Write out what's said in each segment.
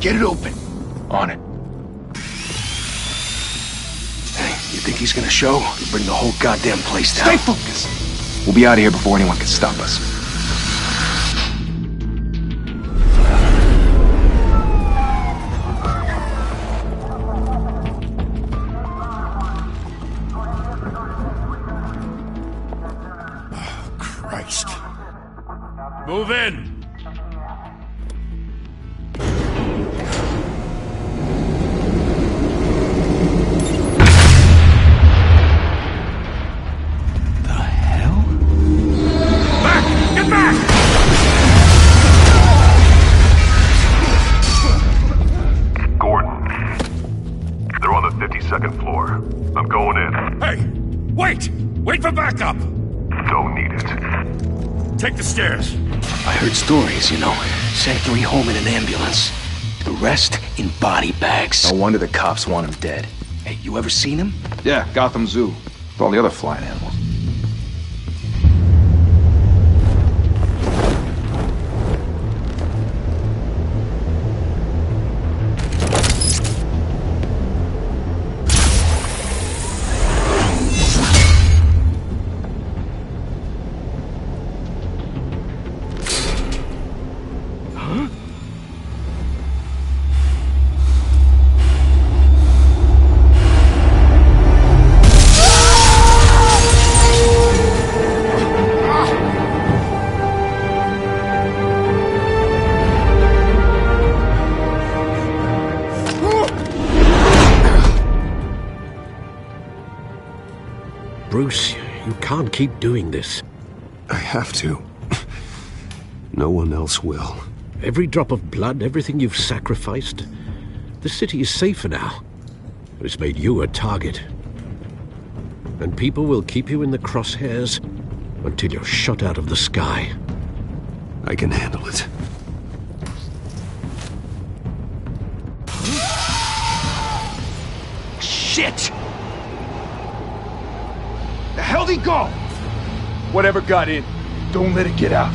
Get it open. On it. Hey, you think he's gonna show? He'll bring the whole goddamn place down. Stay focused! We'll be out of here before anyone can stop us. Christ. Move in! Second floor. I'm going in. Hey! Wait! Wait for backup! Don't need it. Take the stairs. I heard stories, you know. Sent 3 home in an ambulance. The rest in body bags. No wonder the cops want him dead. Hey, you ever seen him? Yeah, Gotham Zoo. With all the other flying animals. Bruce, you can't keep doing this. I have to. No one else will. Every drop of blood, everything you've sacrificed. The city is safer now. But it's made you a target. And people will keep you in the crosshairs until you're shot out of the sky. I can handle it. Shit! The hell'd he go? Whatever got in, don't let it get out.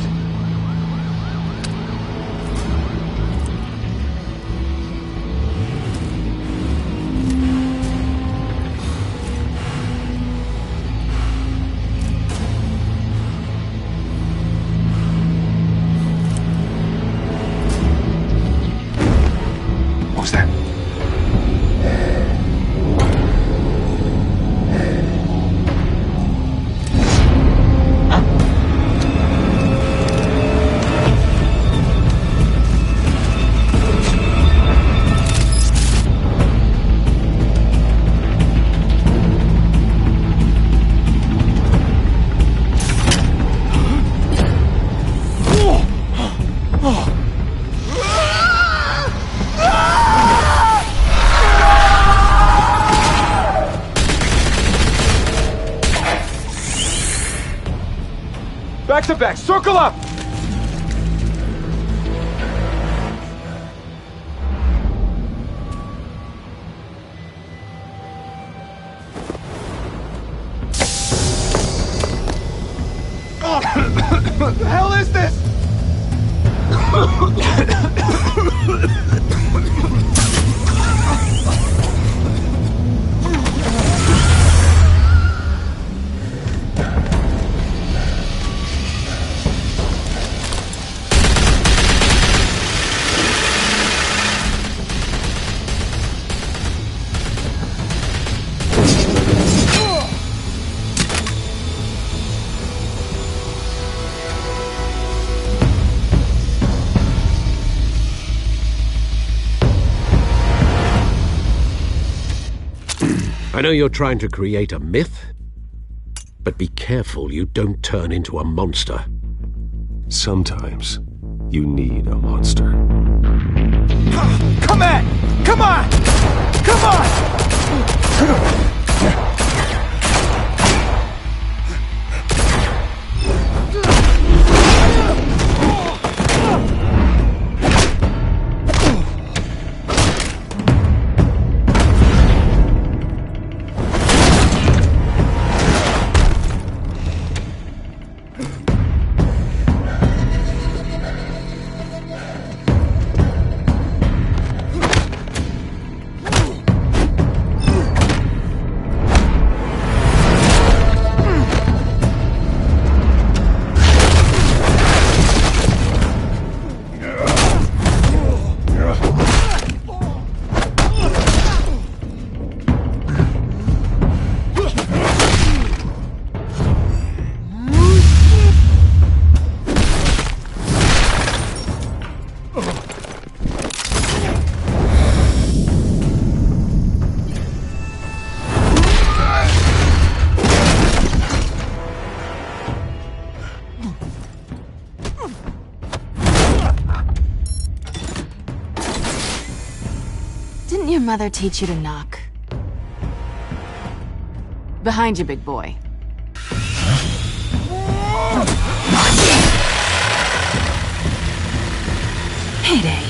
What was that? Back to back, circle up! What the hell is this? I know you're trying to create a myth, but be careful you don't turn into a monster. Sometimes you need a monster. Come on! Come on! Come on! your mother teach you to knock? Behind you, big boy. Payday.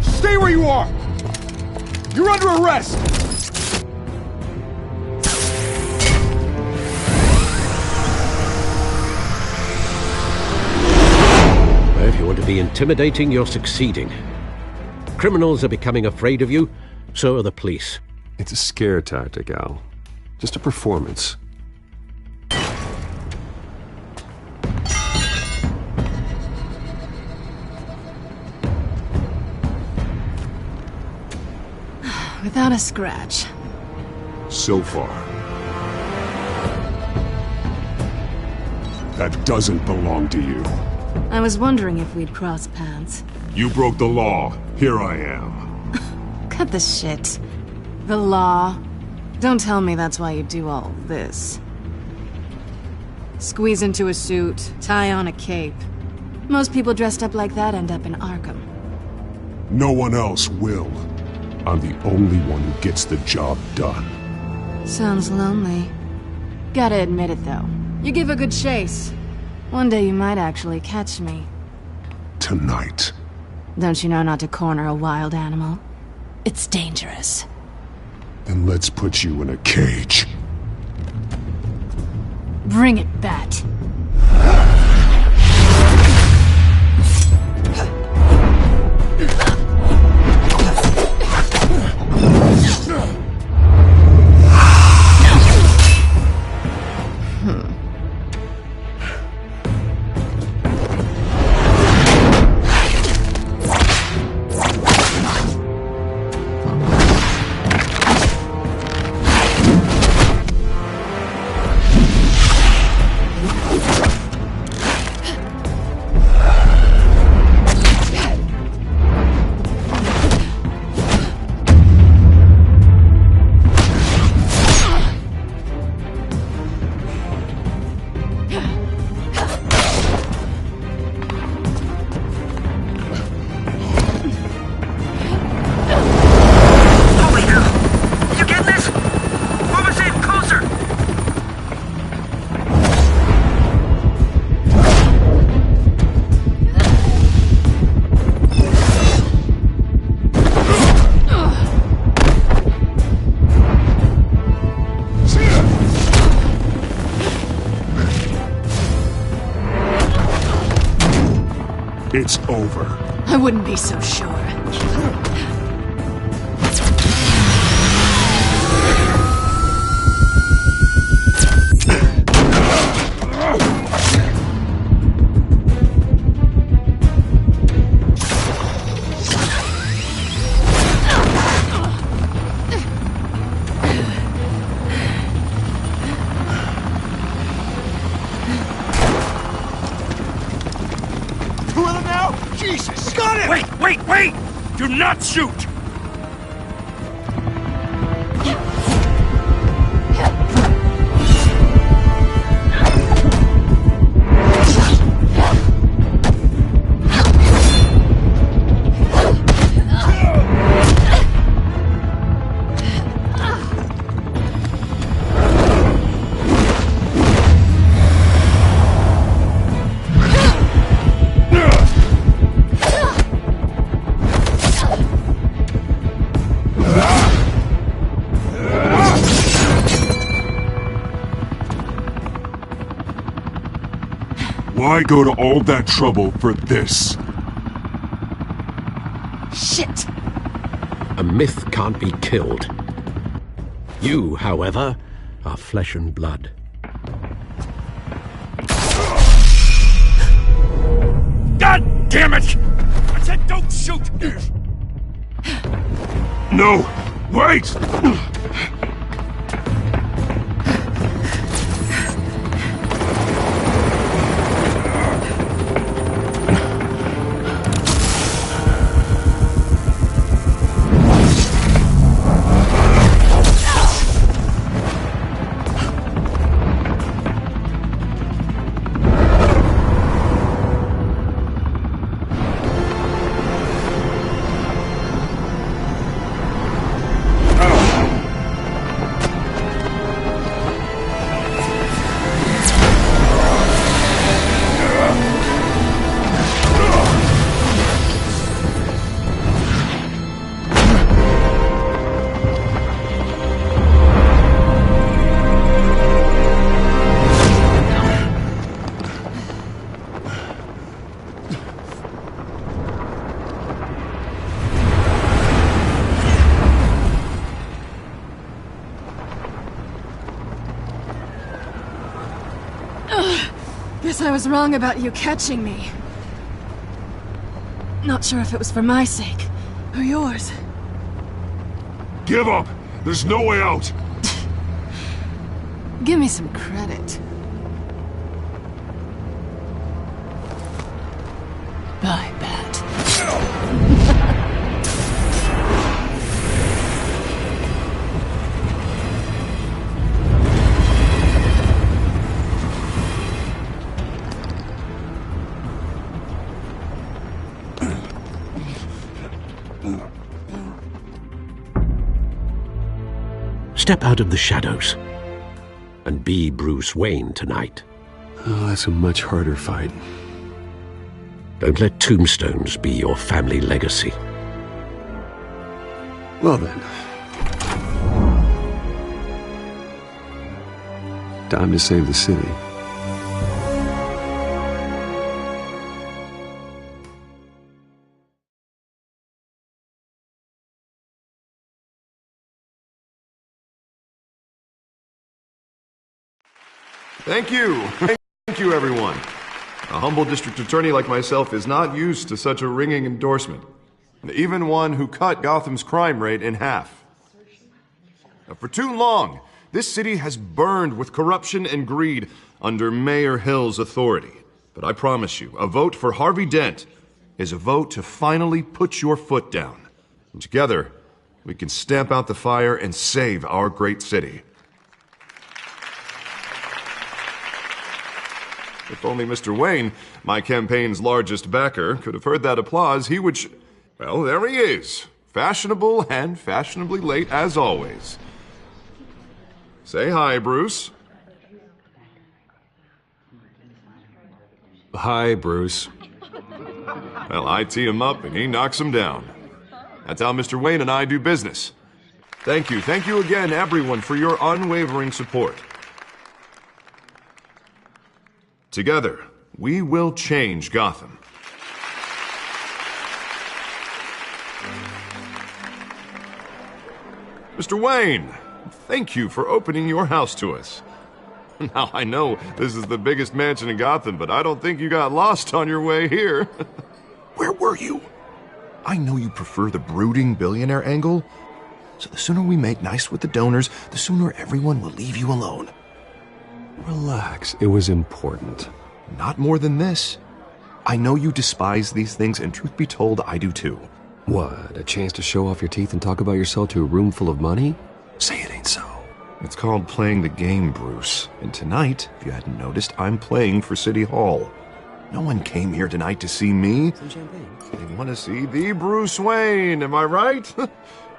Stay where you are! You're under arrest! If you want to be intimidating, you're succeeding. Criminals are becoming afraid of you, so are the police. It's a scare tactic, Al. Just a performance. Without a scratch. So far. That doesn't belong to you. I was wondering if we'd cross paths. You broke the law. Here I am. Cut the shit. The law. Don't tell me that's why you do all this. Squeeze into a suit, tie on a cape. Most people dressed up like that end up in Arkham. No one else will. I'm the only one who gets the job done. Sounds lonely. Gotta admit it, though. You give a good chase. One day you might actually catch me. Tonight. Don't you know not to corner a wild animal? It's dangerous. Then let's put you in a cage. Bring it, Bat. It's over. I wouldn't be so sure. Jesus! Got him! Wait! Do not shoot! Why go to all that trouble for this? Shit! A myth can't be killed. You, however, are flesh and blood. God damn it! I said don't shoot! No! Wait! Guess I was wrong about you catching me. Not sure if it was for my sake, or yours. Give up! There's no way out! Give me some credit. Bye, Bat. Step out of the shadows and be Bruce Wayne tonight. Oh, that's a much harder fight. Don't let tombstones be your family legacy. Well then. Time to save the city. Thank you. Thank you, everyone. A humble district attorney like myself is not used to such a ringing endorsement. Even one who cut Gotham's crime rate in half. For too long, this city has burned with corruption and greed under Mayor Hill's authority. But I promise you, a vote for Harvey Dent is a vote to finally put your foot down. And together, we can stamp out the fire and save our great city. If only Mr. Wayne, my campaign's largest backer, could have heard that applause, he would well, there he is. Fashionable and fashionably late as always. Say hi, Bruce. Hi, Bruce. Well, I tee him up and he knocks him down. That's how Mr. Wayne and I do business. Thank you again, everyone, for your unwavering support. Together, we will change Gotham. Mr. Wayne, thank you for opening your house to us. Now, I know this is the biggest mansion in Gotham, but I don't think you got lost on your way here. Where were you? I know you prefer the brooding billionaire angle, so the sooner we make nice with the donors, the sooner everyone will leave you alone. Relax, it was important. Not more than this. I know you despise these things, and truth be told, I do too. What, a chance to show off your teeth and talk about yourself to a room full of money? Say it ain't so. It's called playing the game, Bruce. And tonight, if you hadn't noticed, I'm playing for City Hall. No one came here tonight to see me. Some champagne. They want to see the Bruce Wayne, am I right?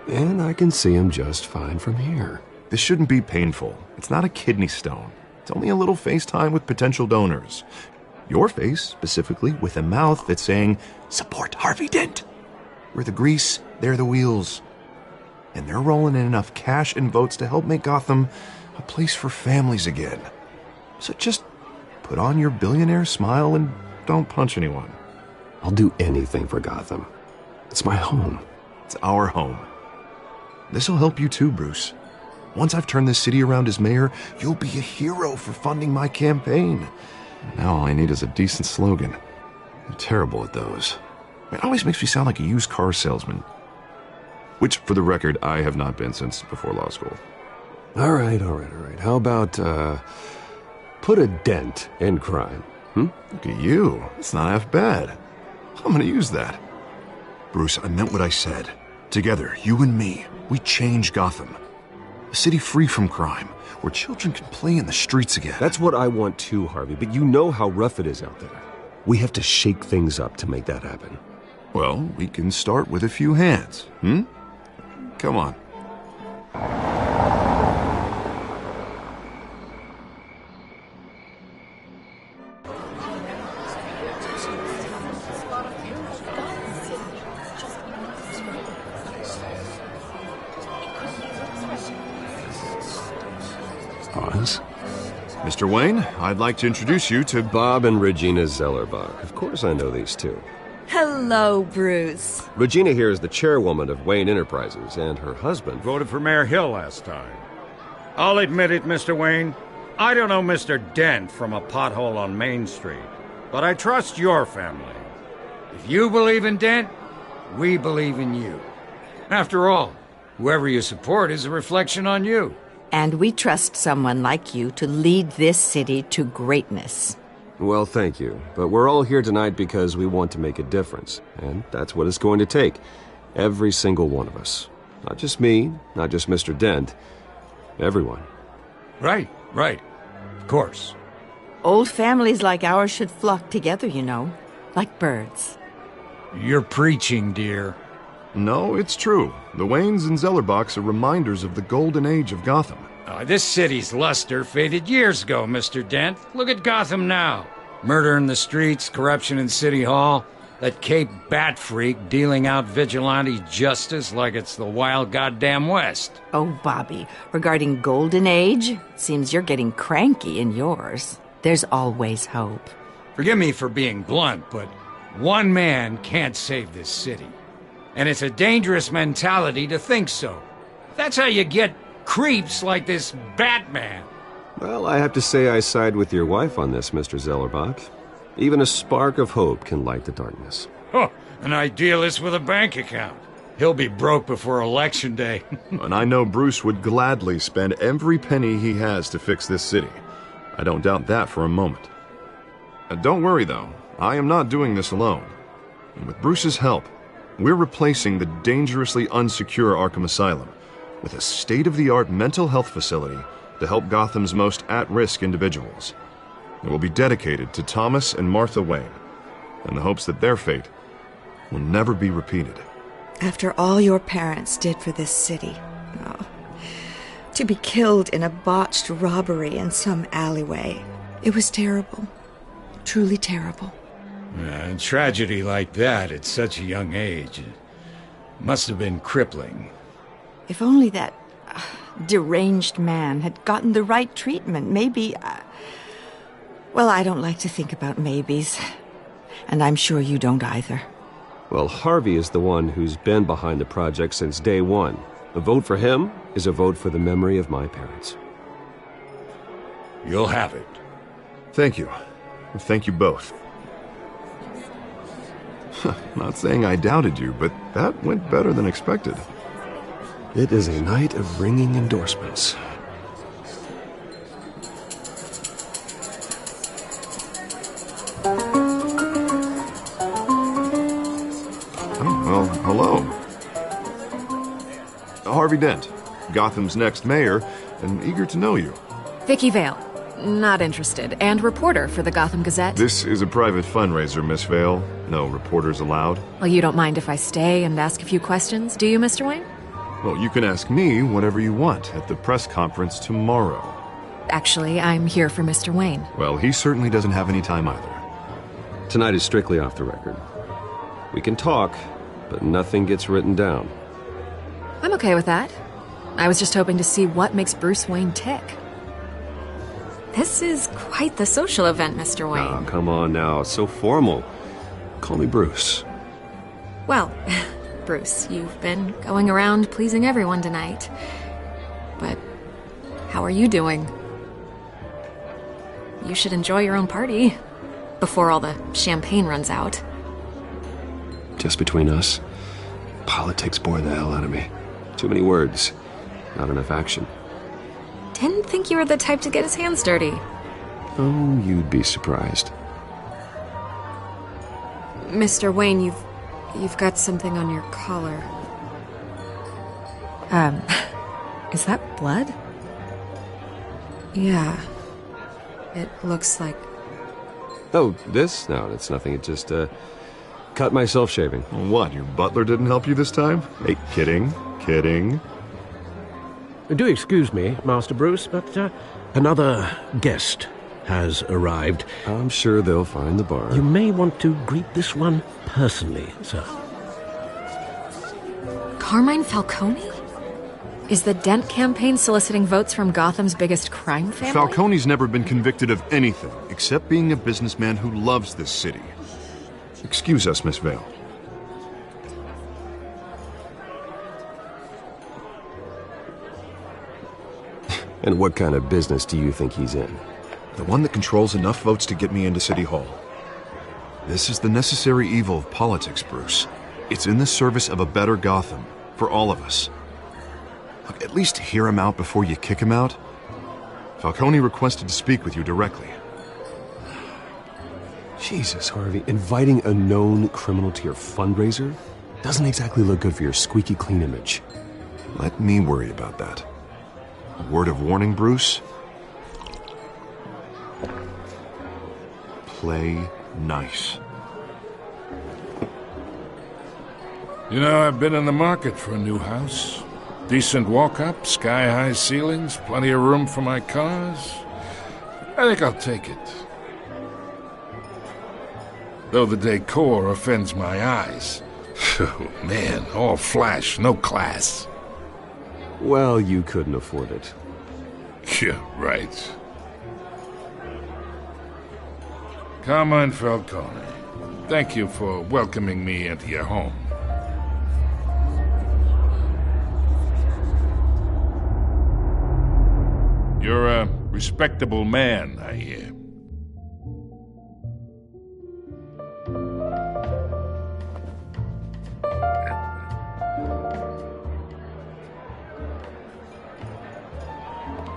And I can see him just fine from here. This shouldn't be painful. It's not a kidney stone. It's only a little FaceTime with potential donors. Your face, specifically, with a mouth that's saying, support Harvey Dent. We're the grease, they're the wheels. And they're rolling in enough cash and votes to help make Gotham a place for families again. So just put on your billionaire smile and don't punch anyone. I'll do anything for Gotham. It's my home. It's our home. This'll help you too, Bruce. Once I've turned this city around as mayor, you'll be a hero for funding my campaign. Now all I need is a decent slogan. I'm terrible at those. It always makes me sound like a used car salesman. Which, for the record, I have not been since before law school. All right. How about, put a dent in crime? Look at you. It's not half bad. I'm gonna use that. Bruce, I meant what I said. Together, you and me, we change Gotham. A city free from crime, where children can play in the streets again. That's what I want too, Harvey, but you know how rough it is out there. We have to shake things up to make that happen. Well, we can start with a few hands, Come on. Pause. Mr. Wayne, I'd like to introduce you to Bob and Regina Zellerbach. Of course I know these two. Hello, Bruce. Regina here is the chairwoman of Wayne Enterprises, and her husband... Voted for Mayor Hill last time. I'll admit it, Mr. Wayne. I don't know Mr. Dent from a pothole on Main Street, but I trust your family. If you believe in Dent, we believe in you. After all, whoever you support is a reflection on you. And we trust someone like you to lead this city to greatness. Well, thank you. But we're all here tonight because we want to make a difference. And that's what it's going to take. Every single one of us. Not just me, not just Mr. Dent. Everyone. Right. Of course. Old families like ours should flock together, you know. Like birds. You're preaching, dear. No, it's true. The Waynes and Zellerbachs are reminders of the golden age of Gotham. This city's luster faded years ago, Mr. Dent. Look at Gotham now. Murder in the streets, corruption in City Hall, that Cape Bat freak dealing out vigilante justice like it's the wild goddamn West. Oh, Bobby, regarding Golden Age, seems you're getting cranky in yours. There's always hope. Forgive me for being blunt, but one man can't save this city. And it's a dangerous mentality to think so. That's how you get creeps like this Batman. Well, I have to say I side with your wife on this, Mr. Zellerbach. Even a spark of hope can light the darkness. Oh, an idealist with a bank account. He'll be broke before Election Day. And I know Bruce would gladly spend every penny he has to fix this city. I don't doubt that for a moment. Don't worry, though. I am not doing this alone. And with Bruce's help, we're replacing the dangerously unsecure Arkham Asylum with a state-of-the-art mental health facility to help Gotham's most at-risk individuals. It will be dedicated to Thomas and Martha Wayne, in the hopes that their fate will never be repeated. After all your parents did for this city, to be killed in a botched robbery in some alleyway, it was terrible. Truly terrible. A tragedy like that at such a young age must have been crippling. If only that deranged man had gotten the right treatment, maybe... Well, I don't like to think about maybes. And I'm sure you don't either. Well, Harvey is the one who's been behind the project since day one. A vote for him is a vote for the memory of my parents. You'll have it. Thank you. Thank you both. Not saying I doubted you, but that went better than expected. It is a night of ringing endorsements. Well, hello. Harvey Dent, Gotham's next mayor, and eager to know you. Vicky Vale. Not interested. And reporter for the Gotham Gazette. This is a private fundraiser, Miss Vale. No reporters allowed. Well, you don't mind if I stay and ask a few questions, do you, Mr. Wayne? Well, you can ask me whatever you want at the press conference tomorrow. Actually, I'm here for Mr. Wayne. Well, he certainly doesn't have any time either. Tonight is strictly off the record. We can talk, but nothing gets written down. I'm okay with that. I was just hoping to see what makes Bruce Wayne tick. This is quite the social event, Mr. Wayne. Oh, come on now. It's so formal. Call me Bruce. Well, Bruce, you've been going around pleasing everyone tonight. But how are you doing? You should enjoy your own party before all the champagne runs out. Just between us, politics bore the hell out of me. Too many words, not enough action. Didn't think you were the type to get his hands dirty. Oh, you'd be surprised. Mr. Wayne, you've got something on your collar. Is that blood? Yeah. It looks like... Oh, this? No, it's nothing. It just, cut myself shaving. What, your butler didn't help you this time? Hey, kidding. Do excuse me, Master Bruce, but another guest has arrived. I'm sure they'll find the bar. You may want to greet this one personally, sir. Carmine Falcone? Is the Dent campaign soliciting votes from Gotham's biggest crime family? Falcone's never been convicted of anything except being a businessman who loves this city. Excuse us, Miss Vale. And what kind of business do you think he's in? The one that controls enough votes to get me into City Hall. This is the necessary evil of politics, Bruce. It's in the service of a better Gotham, for all of us. Look, at least hear him out before you kick him out. Falcone requested to speak with you directly. Jesus, Harvey, inviting a known criminal to your fundraiser doesn't exactly look good for your squeaky clean image. Let me worry about that. A word of warning, Bruce. Play nice. You know, I've been in the market for a new house. Decent walk-up, sky-high ceilings, plenty of room for my cars. I think I'll take it. Though the decor offends my eyes. Oh, man, all flash, no class. Well, you couldn't afford it. Yeah, right. Carmine Falcone, thank you for welcoming me into your home. You're a respectable man, I hear.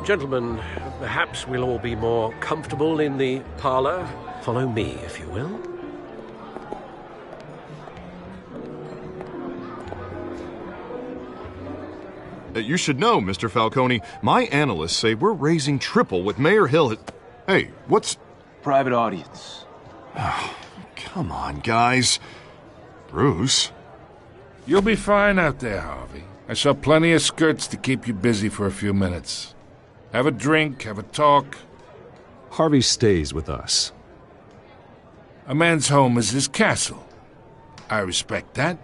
Gentlemen, perhaps we'll all be more comfortable in the parlor. Follow me, if you will. You should know, Mr. Falcone, my analysts say we're raising triple with Mayor Hill. Hey, what's... Private audience. Oh, come on, guys. Bruce? You'll be fine out there, Harvey. I saw plenty of skirts to keep you busy for a few minutes. Have a drink, have a talk. Harvey stays with us. A man's home is his castle. I respect that.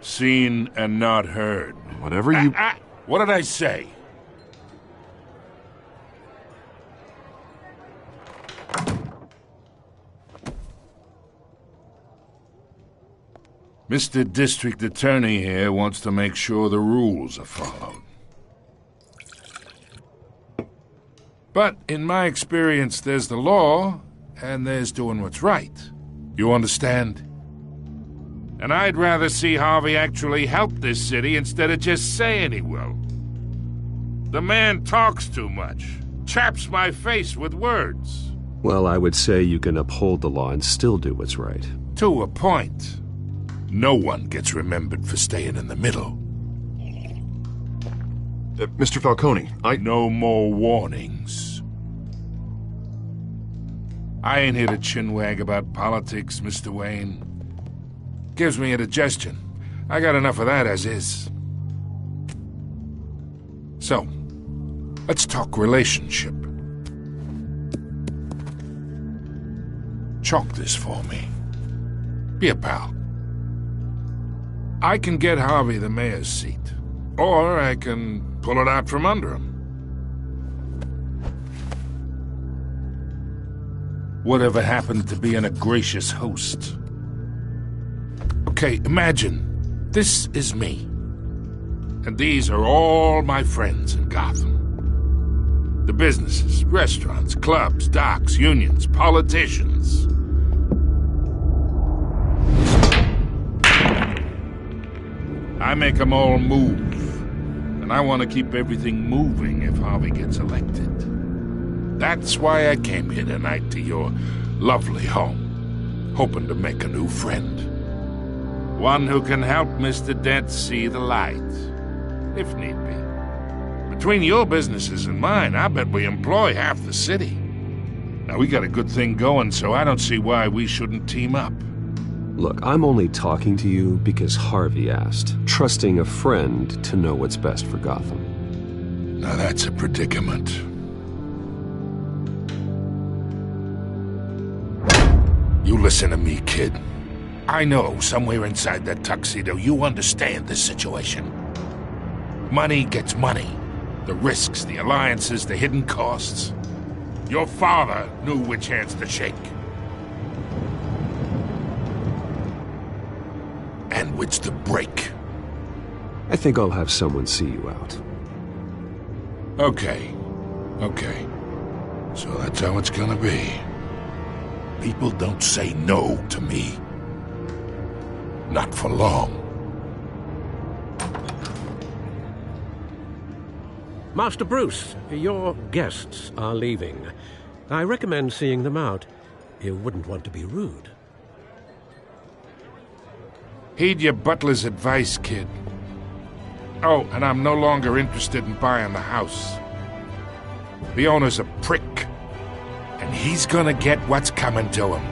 Seen and not heard. Whatever you... What did I say? Mr. District Attorney here wants to make sure the rules are followed. But in my experience, there's the law, and there's doing what's right. You understand? And I'd rather see Harvey actually help this city instead of just saying he will. The man talks too much, chaps my face with words. Well, I would say you can uphold the law and still do what's right. To a point. No one gets remembered for staying in the middle. Mr. Falcone, No more warnings. I ain't here to chinwag about politics, Mr. Wayne. Gives me indigestion. I got enough of that as is. So, let's talk relationship. Chalk this for me. Be a pal. I can get Harvey the mayor's seat, or I can pull it out from under him. Whatever happened to being a gracious host? Okay, imagine, this is me. And these are all my friends in Gotham. The businesses, restaurants, clubs, docks, unions, politicians. I make them all move. And I want to keep everything moving if Harvey gets elected. That's why I came here tonight to your lovely home, hoping to make a new friend. One who can help Mr. Dent see the light, if need be. Between your businesses and mine, I bet we employ half the city. Now, we got a good thing going, so I don't see why we shouldn't team up. Look, I'm only talking to you because Harvey asked, trusting a friend to know what's best for Gotham. Now that's a predicament. You listen to me, kid. I know somewhere inside that tuxedo you understand this situation. Money gets money. The risks, the alliances, the hidden costs. Your father knew which hands to shake. And which to break. I think I'll have someone see you out. Okay. Okay. So that's how it's gonna be. People don't say no to me. Not for long. Master Bruce, your guests are leaving. I recommend seeing them out. You wouldn't want to be rude. Heed your butler's advice, kid. Oh, and I'm no longer interested in buying the house. The owner's a prick, and he's gonna get what's coming to him.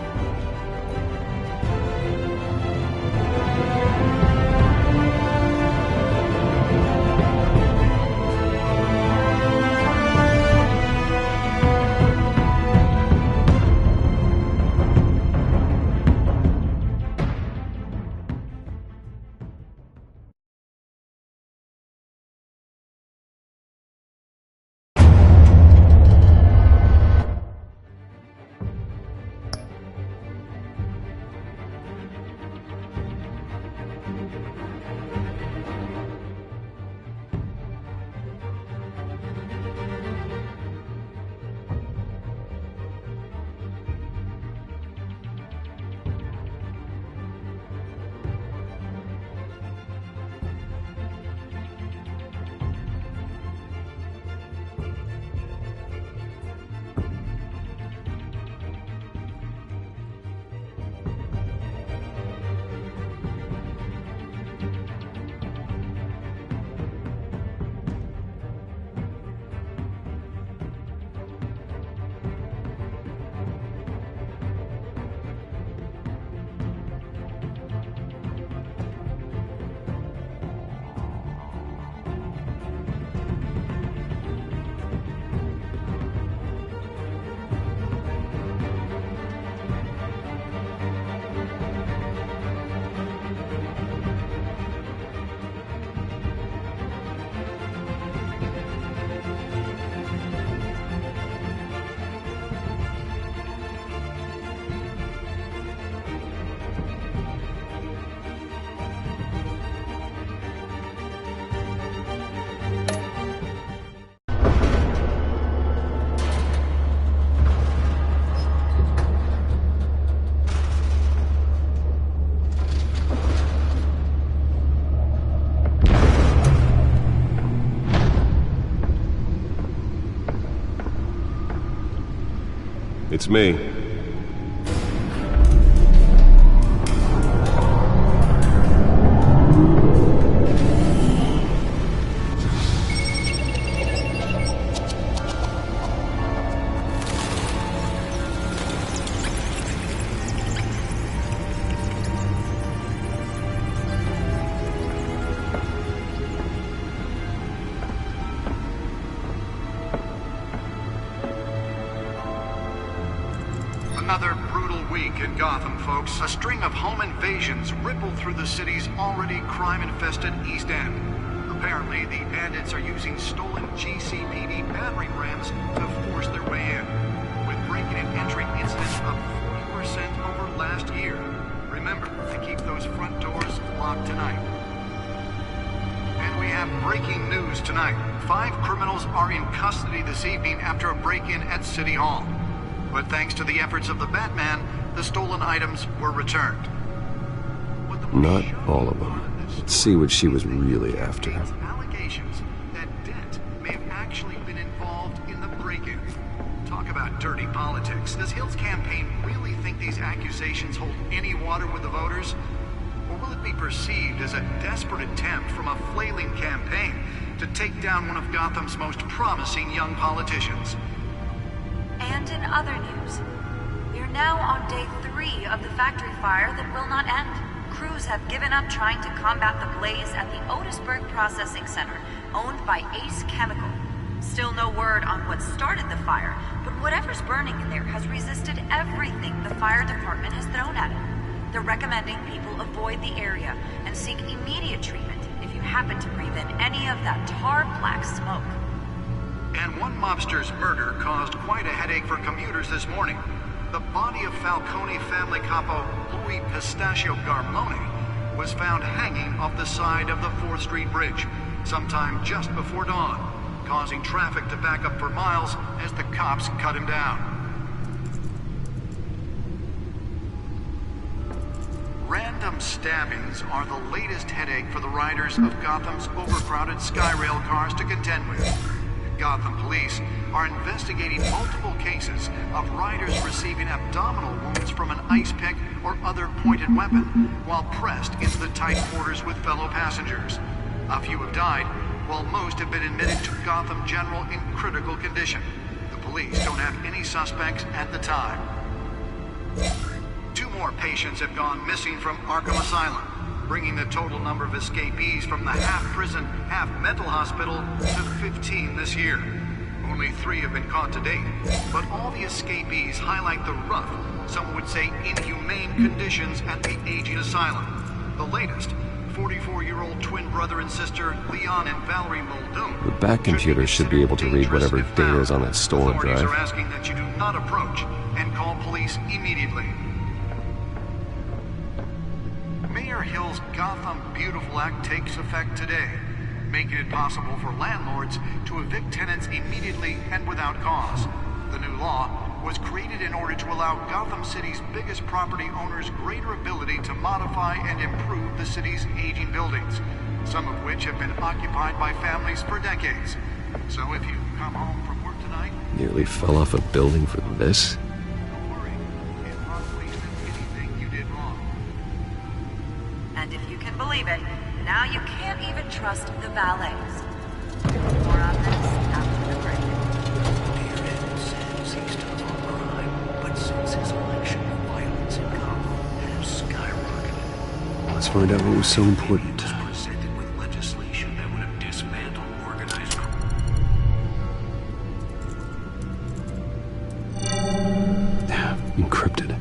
It's me. Another brutal week in Gotham, folks. A string of home invasions rippled through the city's already crime-infested East End. Apparently, the bandits are using stolen GCPD battering rams to force their way in, with breaking and entering incidents up 40% over last year. Remember to keep those front doors locked tonight. And we have breaking news tonight. 5 criminals are in custody this evening after a break-in at City Hall. But thanks to the efforts of the Batman, the stolen items were returned. Not all of them. Let's see what she was really after. Allegations that Dent may have actually been involved in the break-in. Talk about dirty politics. Does Hill's campaign really think these accusations hold any water with the voters? Or will it be perceived as a desperate attempt from a flailing campaign to take down one of Gotham's most promising young politicians? And in other news, we are now on day 3 of the factory fire that will not end. Crews have given up trying to combat the blaze at the Otisburg Processing Center, owned by Ace Chemical. Still no word on what started the fire, but whatever's burning in there has resisted everything the fire department has thrown at it. They're recommending people avoid the area and seek immediate treatment if you happen to breathe in any of that tar black smoke. And one mobster's murder caused quite a headache for commuters this morning. The body of Falcone family capo Louis Pistachio Garmone was found hanging off the side of the 4th Street Bridge sometime just before dawn, causing traffic to back up for miles as the cops cut him down. Random stabbings are the latest headache for the riders of Gotham's overcrowded Skyrail cars to contend with. Gotham police are investigating multiple cases of riders receiving abdominal wounds from an ice pick or other pointed weapon while pressed into the tight quarters with fellow passengers. A few have died, while most have been admitted to Gotham General in critical condition. The police don't have any suspects at the time. 2 more patients have gone missing from Arkham Asylum, bringing the total number of escapees from the half-prison, half-mental hospital to 15 this year. Only 3 have been caught to date, but all the escapees highlight the rough, some would say inhumane conditions at the aging asylum. The latest, 44-year-old twin brother and sister Leon and Valerie Muldoon. The back computer should be able to read whatever data is on that stolen drive. Authorities are asking that you do not approach and call police immediately. Mayor Hill's Gotham Beautiful Act takes effect today, making it possible for landlords to evict tenants immediately and without cause. The new law was created in order to allow Gotham City's biggest property owners greater ability to modify and improve the city's aging buildings, some of which have been occupied by families for decades. So if you come home from work tonight... Nearly fell off a building for this? Don't worry. It probably isn't anything you did wrong. And if you can believe it, now you can't even trust the valets. More on this after the break. Dear Ed says he's tough on crime, but since his election, violence in Gotham has skyrocketed. Let's find out what was so important. He was presented with legislation that would have dismantled organized crime. Encrypted.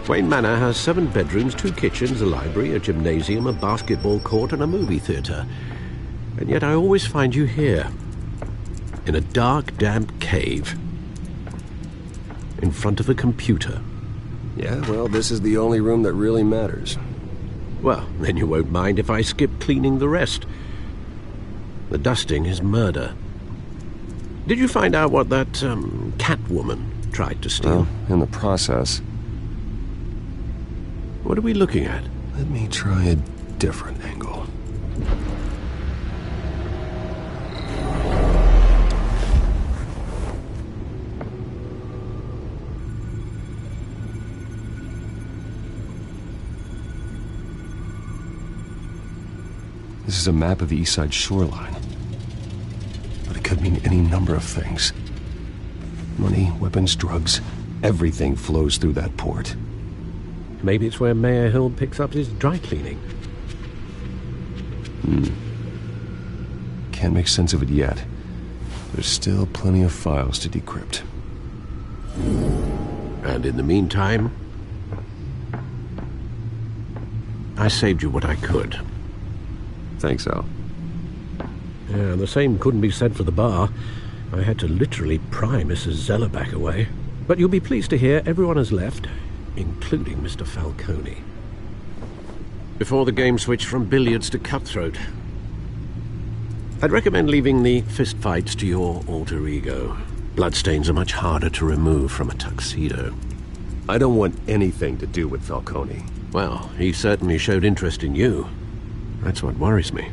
Wayne Manor has 7 bedrooms, 2 kitchens, a library, a gymnasium, a basketball court, and a movie theatre. And yet I always find you here, in a dark, damp cave, in front of a computer. Yeah, well, this is the only room that really matters. Well, then you won't mind if I skip cleaning the rest. The dusting is murder. Did you find out what that, Catwoman tried to steal? Well, in the process. What are we looking at? Let me try a different angle. This is a map of the East Side shoreline. But it could mean any number of things. Money, weapons, drugs, everything flows through that port. Maybe it's where Mayor Hill picks up his dry cleaning. Can't make sense of it yet. There's still plenty of files to decrypt. And in the meantime, I saved you what I could. Thanks, Al. Yeah, the same couldn't be said for the bar. I had to literally pry Mrs. Zeller back away. But you'll be pleased to hear everyone has left, including Mr. Falcone. Before the game switched from billiards to cutthroat. I'd recommend leaving the fistfights to your alter ego. Bloodstains are much harder to remove from a tuxedo. I don't want anything to do with Falcone. Well, he certainly showed interest in you. That's what worries me.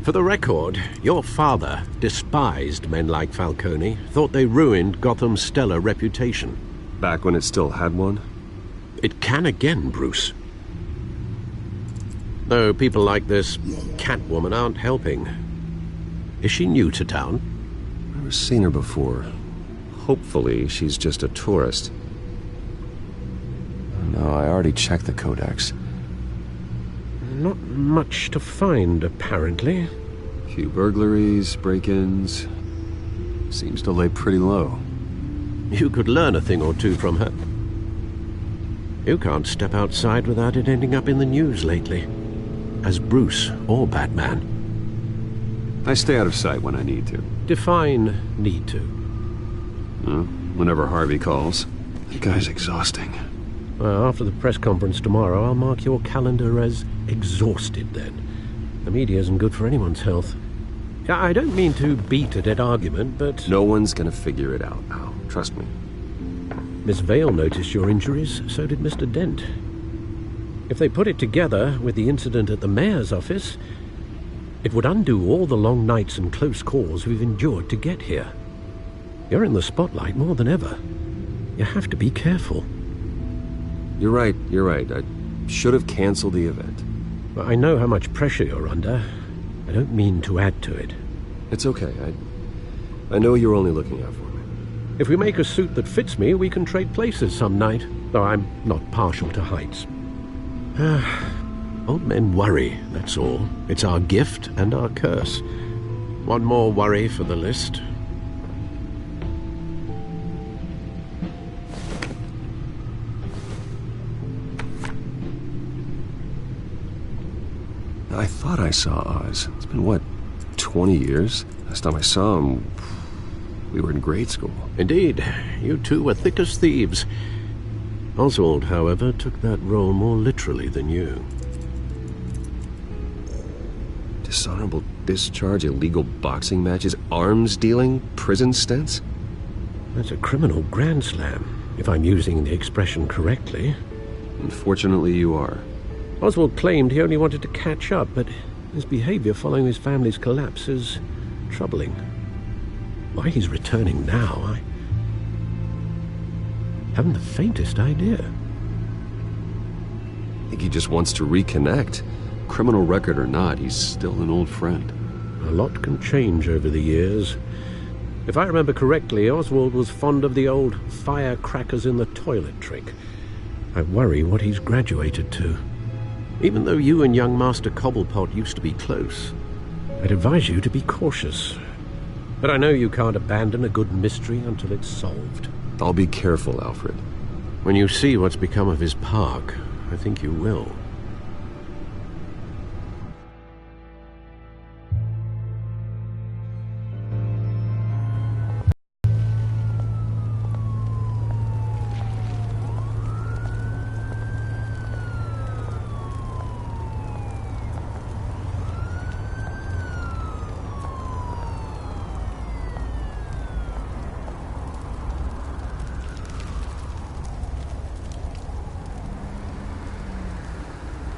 For the record, your father despised men like Falcone, thought they ruined Gotham's stellar reputation. Back when it still had one? It can again, Bruce. Though people like this Catwoman aren't helping. Is she new to town? Never seen her before. Hopefully, she's just a tourist. No, I already checked the codex. Not much to find, apparently. Few burglaries, break-ins. Seems to lay pretty low. You could learn a thing or two from her. You can't step outside without it ending up in the news lately. As Bruce or Batman. I stay out of sight when I need to. Define need to. Whenever Harvey calls. That guy's exhausting. Well, after the press conference tomorrow, I'll mark your calendar as exhausted then. The media isn't good for anyone's health. I don't mean to beat a dead argument, but... No one's gonna figure it out, Al. Trust me. Miss Vale noticed your injuries, so did Mr. Dent. If they put it together with the incident at the mayor's office, it would undo all the long nights and close calls we've endured to get here. You're in the spotlight more than ever. You have to be careful. You're right. I should have canceled the event. But I know how much pressure you're under. I don't mean to add to it. It's okay. I know you're only looking out for me. If we make a suit that fits me, we can trade places some night, though I'm not partial to heights. Old men worry, that's all. It's our gift and our curse. One more worry for the list. I thought I saw Oz. It's been, what, 20 years? Last time I saw him, we were in grade school. Indeed. You two were thick as thieves. Oswald, however, took that role more literally than you. Dishonorable discharge, illegal boxing matches, arms dealing, prison stints? That's a criminal grand slam, if I'm using the expression correctly. Unfortunately, you are. Oswald claimed he only wanted to catch up, but his behavior following his family's collapse is troubling. Why he's returning now, I haven't the faintest idea. I think he just wants to reconnect. Criminal record or not, he's still an old friend. A lot can change over the years. If I remember correctly, Oswald was fond of the old firecrackers in the toilet trick. I worry what he's graduated to. Even though you and young Master Cobblepot used to be close, I'd advise you to be cautious. But I know you can't abandon a good mystery until it's solved. I'll be careful, Alfred. When you see what's become of his park, I think you will.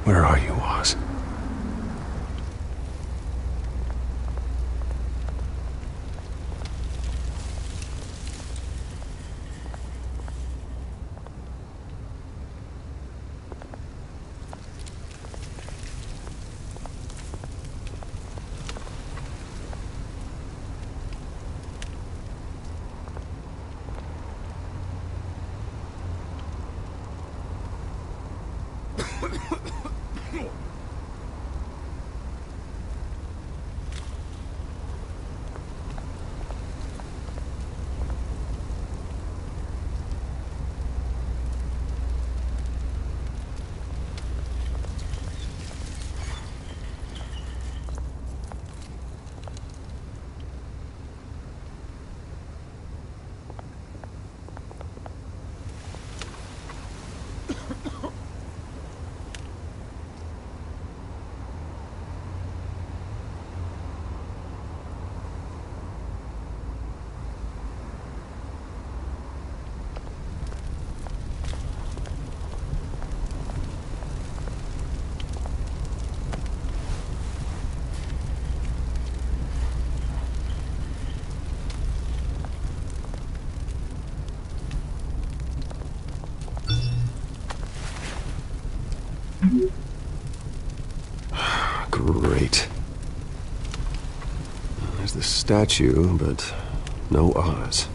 Where are you, Oz? Great. There's the statue, but no Oz.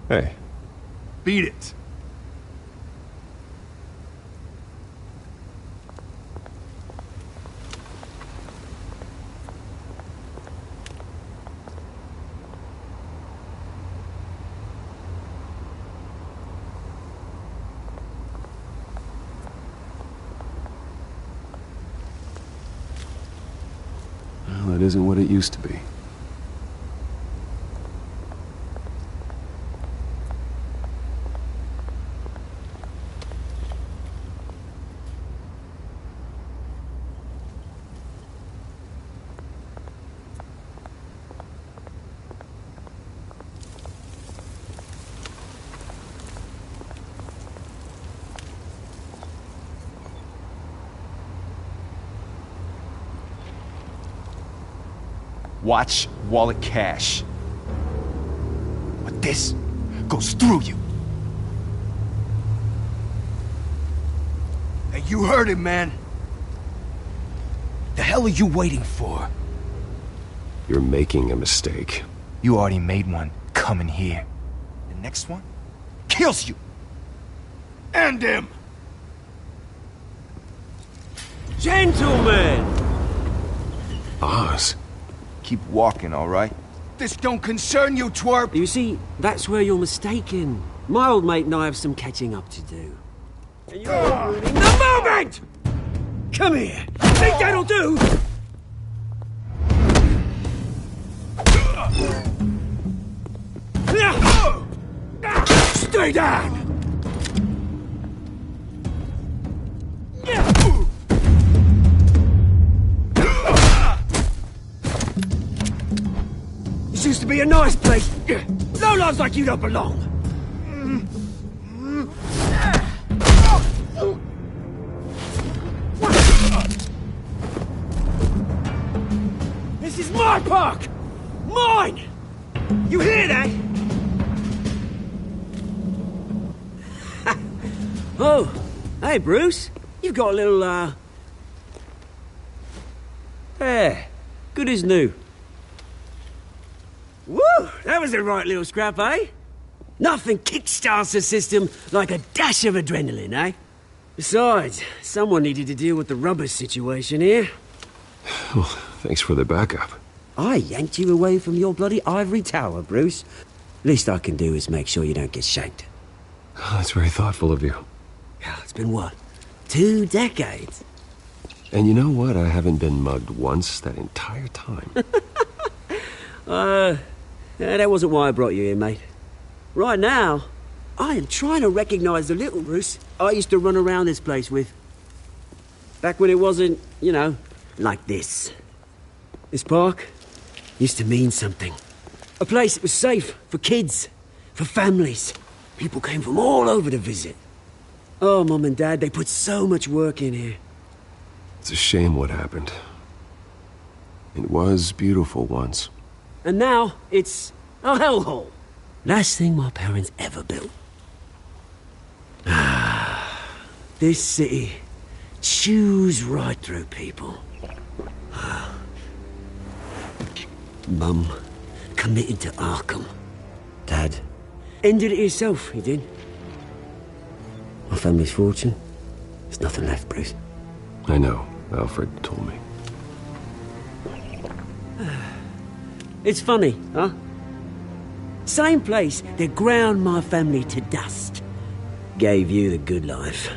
Hey. Beat it. Well, it isn't what it used to be. Watch wallet cash. But this goes through you. Hey, you heard it, man. The hell are you waiting for? You're making a mistake. You already made one coming here. The next one kills you. And him. Gentlemen! Oz. Keep walking, all right? This don't concern you, twerp! You see, that's where you're mistaken. My old mate and I have some catching up to do. And you're ruining the moment! Come here! Think that'll do? Stay down! This used to be a nice place. Lowlifes like you don't belong. This is my park! Mine! You hear that? Oh, hey Bruce. You've got a little, There. Good as new. Woo! That was a right little scrap, eh? Nothing kickstarts the system like a dash of adrenaline, eh? Besides, someone needed to deal with the rubber situation here. Well, thanks for the backup. I yanked you away from your bloody ivory tower, Bruce. Least I can do is make sure you don't get shanked. Oh, that's very thoughtful of you. Yeah, it's been what? 2 decades? And you know what? I haven't been mugged once that entire time. Yeah, that wasn't why I brought you here, mate. Right now, I am trying to recognize the little Bruce I used to run around this place with. Back when it wasn't, you know, like this. This park used to mean something. A place that was safe for kids, for families. People came from all over to visit. Oh, Mum and Dad, they put so much work in here. It's a shame what happened. It was beautiful once. And now, it's a hellhole. Last thing my parents ever built. This city chews right through people. Mum committed to Arkham. Dad ended it himself, he did. My family's fortune, there's nothing left, Bruce. I know. Alfred told me. It's funny, huh? Same place that ground my family to dust. Gave you the good life.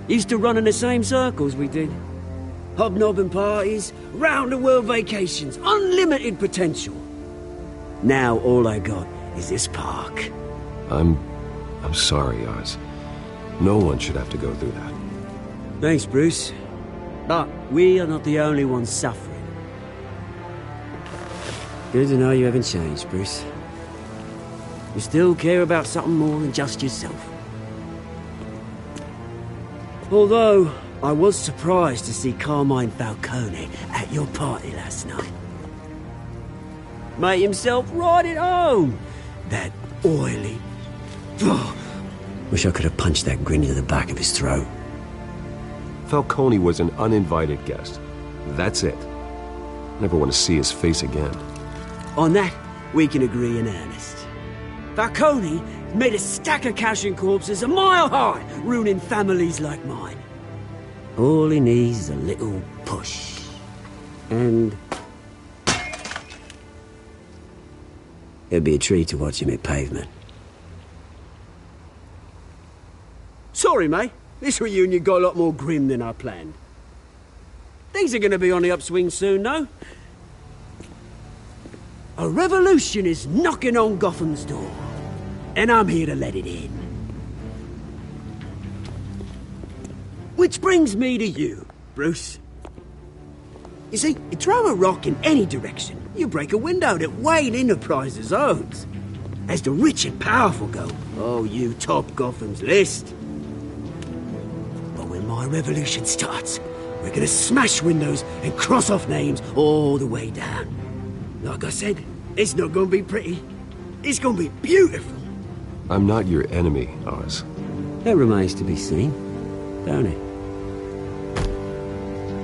Used to run in the same circles we did. Hobnobbing parties, round-the-world vacations, unlimited potential. Now all I got is this park. I'm sorry, Oz. No one should have to go through that. Thanks, Bruce. But we are not the only ones suffering. Good to know you haven't changed, Bruce. You still care about something more than just yourself. Although, I was surprised to see Carmine Falcone at your party last night. Made himself right at home. That oily... Wish I could have punched that grin into the back of his throat. Falcone was an uninvited guest. That's it. Never want to see his face again. On that, we can agree in earnest. Falcone made a stack of cash and corpses a mile high, ruining families like mine. All he needs is a little push. And... it'd be a treat to watch him hit pavement. Sorry, mate. This reunion got a lot more grim than I planned. Things are going to be on the upswing soon, though. A revolution is knocking on Gotham's door, and I'm here to let it in. Which brings me to you, Bruce. You see, you throw a rock in any direction, you break a window that Wayne Enterprises owns. As the rich and powerful go, oh, you top Gotham's list. But when my revolution starts, we're gonna smash windows and cross off names all the way down. Like I said, it's not gonna be pretty. It's gonna be beautiful. I'm not your enemy, Oz. That remains to be seen, don't it?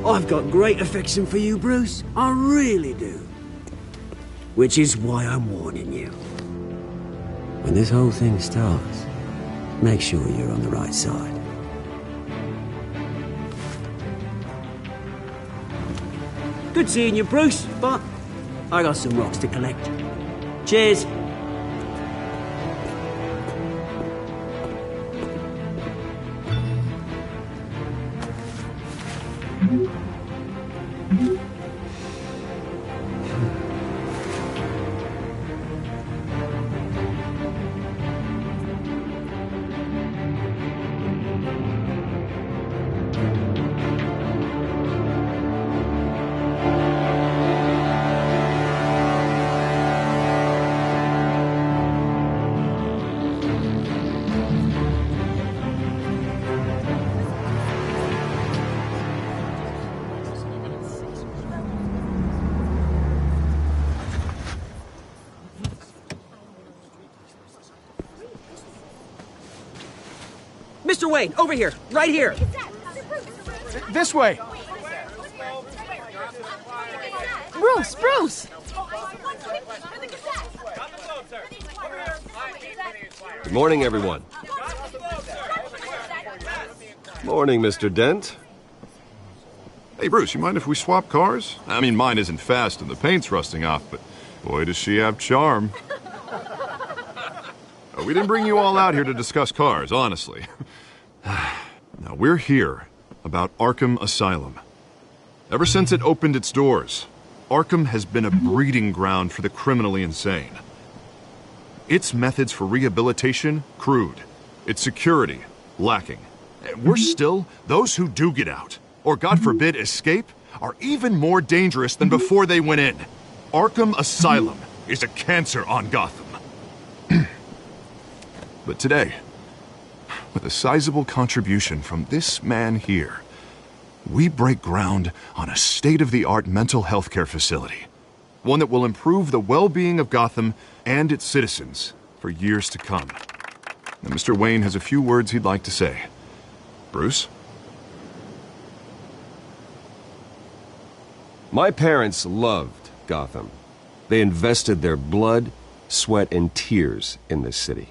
I've got great affection for you, Bruce. I really do. Which is why I'm warning you. When this whole thing starts, make sure you're on the right side. Good seeing you, Bruce, but I got some rocks to collect. Cheers. Mr. Wayne, over here, right here. This way. Bruce! Good morning, everyone. Morning, Mr. Dent. Hey, Bruce, you mind if we swap cars? I mean, mine isn't fast and the paint's rusting off, but boy, does she have charm. We didn't bring you all out here to discuss cars, honestly. Now, we're here about Arkham Asylum. Ever since it opened its doors, Arkham has been a breeding ground for the criminally insane. Its methods for rehabilitation, crude. Its security, lacking. And worse still, those who do get out, or God forbid escape, are even more dangerous than before they went in. Arkham Asylum is a cancer on Gotham. But today, with a sizable contribution from this man here, we break ground on a state-of-the-art mental health care facility. One that will improve the well-being of Gotham and its citizens for years to come. Now, Mr. Wayne has a few words he'd like to say. Bruce? My parents loved Gotham. They invested their blood, sweat, and tears in this city.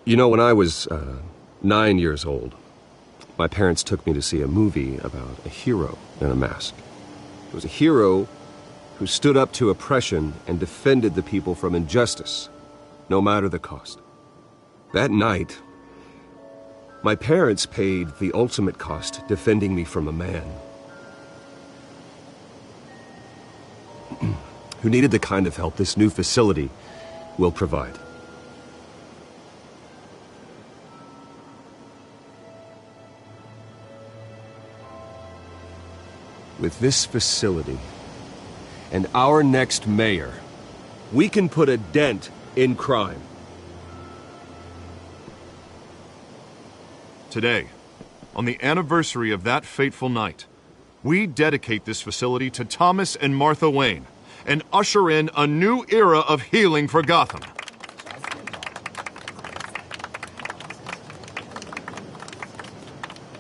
You know, when I was 9 years old, my parents took me to see a movie about a hero in a mask. It was a hero who stood up to oppression and defended the people from injustice, no matter the cost. That night, my parents paid the ultimate cost defending me from a man who needed the kind of help this new facility will provide. With this facility and our next mayor, we can put a dent in crime. Today, on the anniversary of that fateful night, we dedicate this facility to Thomas and Martha Wayne and usher in a new era of healing for Gotham.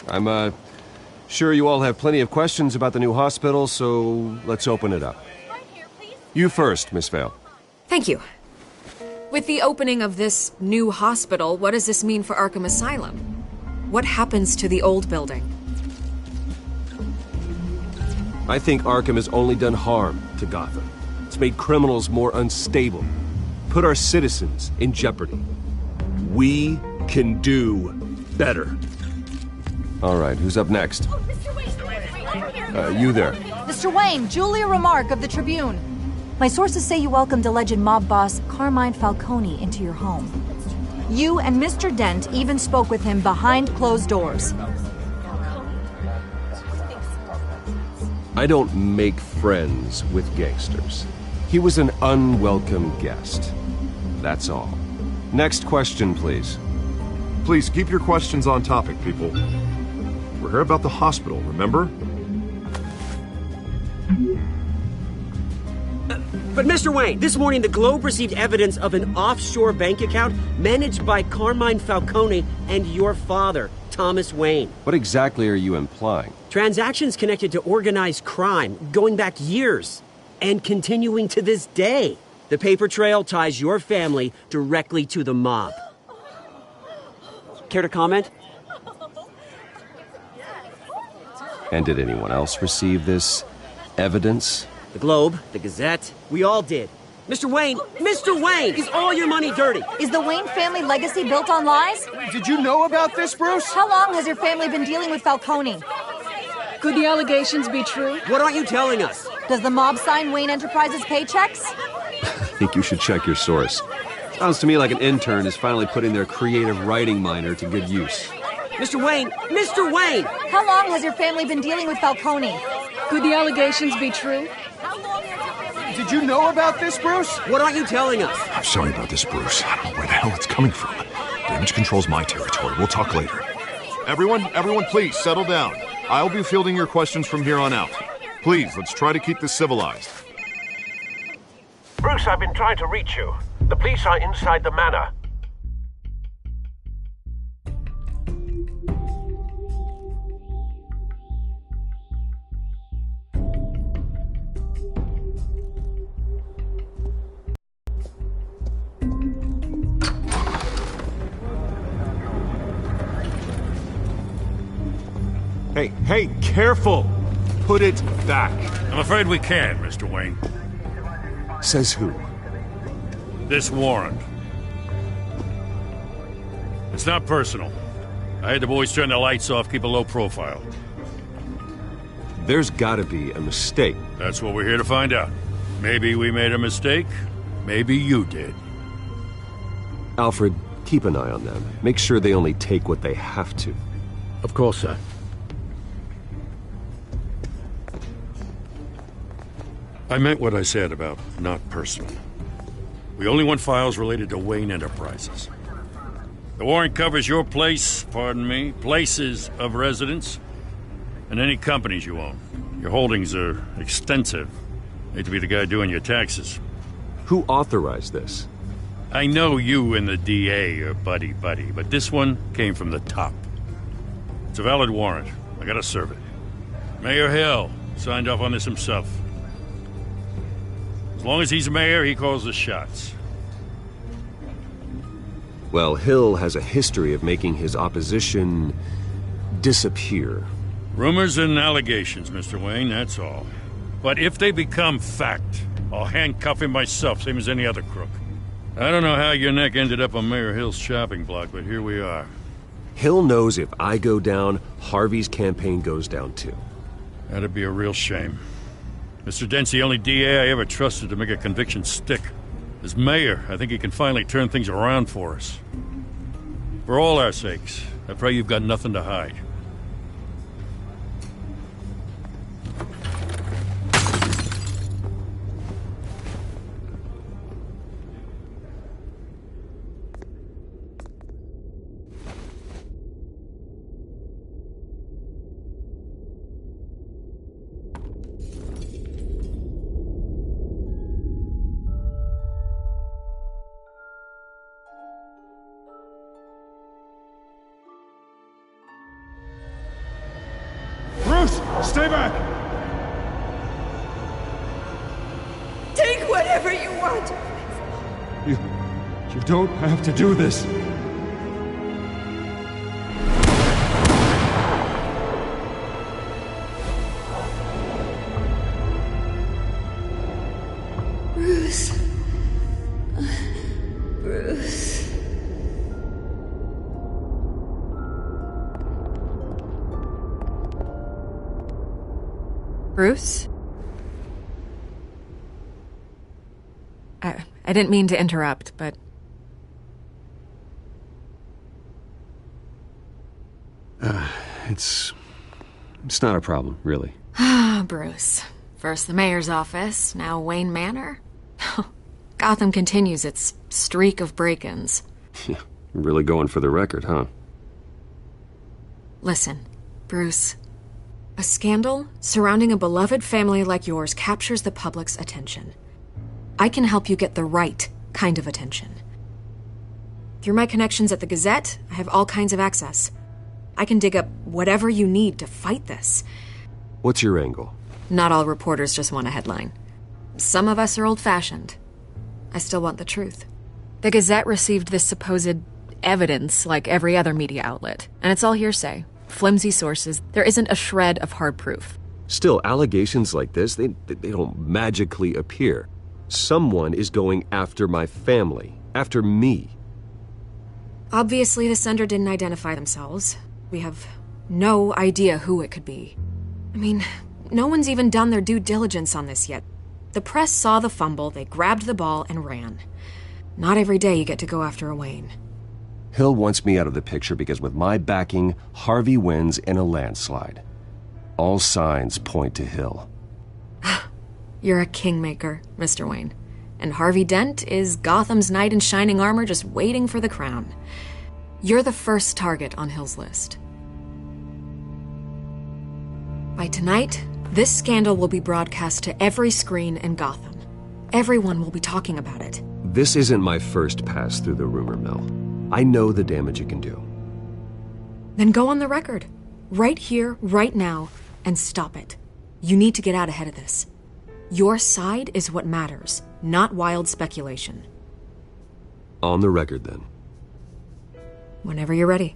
I'm sure you all have plenty of questions about the new hospital, so let's open it up. You first, Miss Vale. Thank you. With the opening of this new hospital, what does this mean for Arkham Asylum? What happens to the old building? I think Arkham has only done harm to Gotham. It's made criminals more unstable, put our citizens in jeopardy. We can do better. All right, who's up next? You there. Mr. Wayne, Julia Remark of the Tribune. My sources say you welcomed alleged mob boss Carmine Falcone into your home. You and Mr. Dent even spoke with him behind closed doors. I don't make friends with gangsters. He was an unwelcome guest. That's all. Next question, please. Please keep your questions on topic, people. We're here about the hospital, remember? But Mr. Wayne, this morning the Globe received evidence of an offshore bank account managed by Carmine Falcone and your father, Thomas Wayne. What exactly are you implying? Transactions connected to organized crime going back years and continuing to this day. The paper trail ties your family directly to the mob. Care to comment? And did anyone else receive this evidence? The Globe, the Gazette, we all did. Mr. Wayne, is all your money dirty? Is the Wayne family legacy built on lies? Did you know about this, Bruce? How long has your family been dealing with Falcone? Could the allegations be true? What aren't you telling us? Does the mob sign Wayne Enterprises paychecks? I think you should check your source. Sounds to me like an intern is finally putting their creative writing minor to good use. Mr. Wayne! How long has your family been dealing with Falcone? Could the allegations be true? Did you know about this, Bruce? What aren't you telling us? I'm sorry about this, Bruce. I don't know where the hell it's coming from. Damage control's my territory. We'll talk later. Everyone, please, settle down. I'll be fielding your questions from here on out. Please, let's try to keep this civilized. Bruce, I've been trying to reach you. The police are inside the manor. Hey, careful! Put it back. I'm afraid we can't, Mr. Wayne. Says who? This warrant. It's not personal. I had the boys turn the lights off, keep a low profile. There's gotta be a mistake. That's what we're here to find out. Maybe we made a mistake. Maybe you did. Alfred, keep an eye on them. Make sure they only take what they have to. Of course, sir. I meant what I said about not personal. We only want files related to Wayne Enterprises. The warrant covers your places of residence, and any companies you own. Your holdings are extensive. Hate to be the guy doing your taxes. Who authorized this? I know you and the DA are buddy-buddy, but this one came from the top. It's a valid warrant. I gotta serve it. Mayor Hill signed off on this himself. As long as he's mayor, he calls the shots. Well, Hill has a history of making his opposition disappear. Rumors and allegations, Mr. Wayne, that's all. But if they become fact, I'll handcuff him myself, same as any other crook. I don't know how your neck ended up on Mayor Hill's shopping block, but here we are. Hill knows if I go down, Harvey's campaign goes down too. That'd be a real shame. Mr. Dent's the only DA I ever trusted to make a conviction stick. As mayor, I think he can finally turn things around for us. For all our sakes, I pray you've got nothing to hide. Stay back! Take whatever you want. You don't have to do this. Bruce. Bruce. Bruce? I didn't mean to interrupt, but... It's not a problem, really. Ah, Bruce. First the mayor's office, now Wayne Manor. Gotham continues its streak of break-ins. Yeah, really going for the record, huh? Listen, Bruce. A scandal surrounding a beloved family like yours captures the public's attention. I can help you get the right kind of attention. Through my connections at the Gazette, I have all kinds of access. I can dig up whatever you need to fight this. What's your angle? Not all reporters just want a headline. Some of us are old-fashioned. I still want the truth. The Gazette received this supposed evidence like every other media outlet, and it's all hearsay. Flimsy sources. There isn't a shred of hard proof. Still, allegations like this, they don't magically appear. Someone is going after my family, after me. Obviously, the sender didn't identify themselves. We have no idea who it could be. I mean, no one's even done their due diligence on this yet. The press saw the fumble, they grabbed the ball and ran. Not every day you get to go after a Wayne. Hill wants me out of the picture because with my backing, Harvey wins in a landslide. All signs point to Hill. You're a kingmaker, Mr. Wayne. And Harvey Dent is Gotham's knight in shining armor just waiting for the crown. You're the first target on Hill's list. By tonight, this scandal will be broadcast to every screen in Gotham. Everyone will be talking about it. This isn't my first pass through the rumor mill. I know the damage it can do. Then go on the record. Right here, right now, and stop it. You need to get out ahead of this. Your side is what matters, not wild speculation. On the record, then. Whenever you're ready.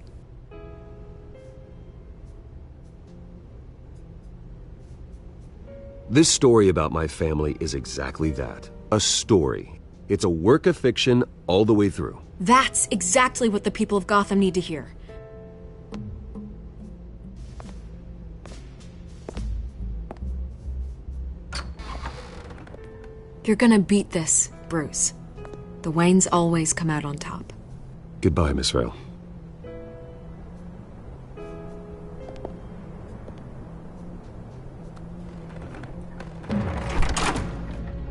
This story about my family is exactly that. A story. It's a work of fiction all the way through. That's exactly what the people of Gotham need to hear. You're gonna beat this, Bruce. The Waynes always come out on top. Goodbye, Miss Vale.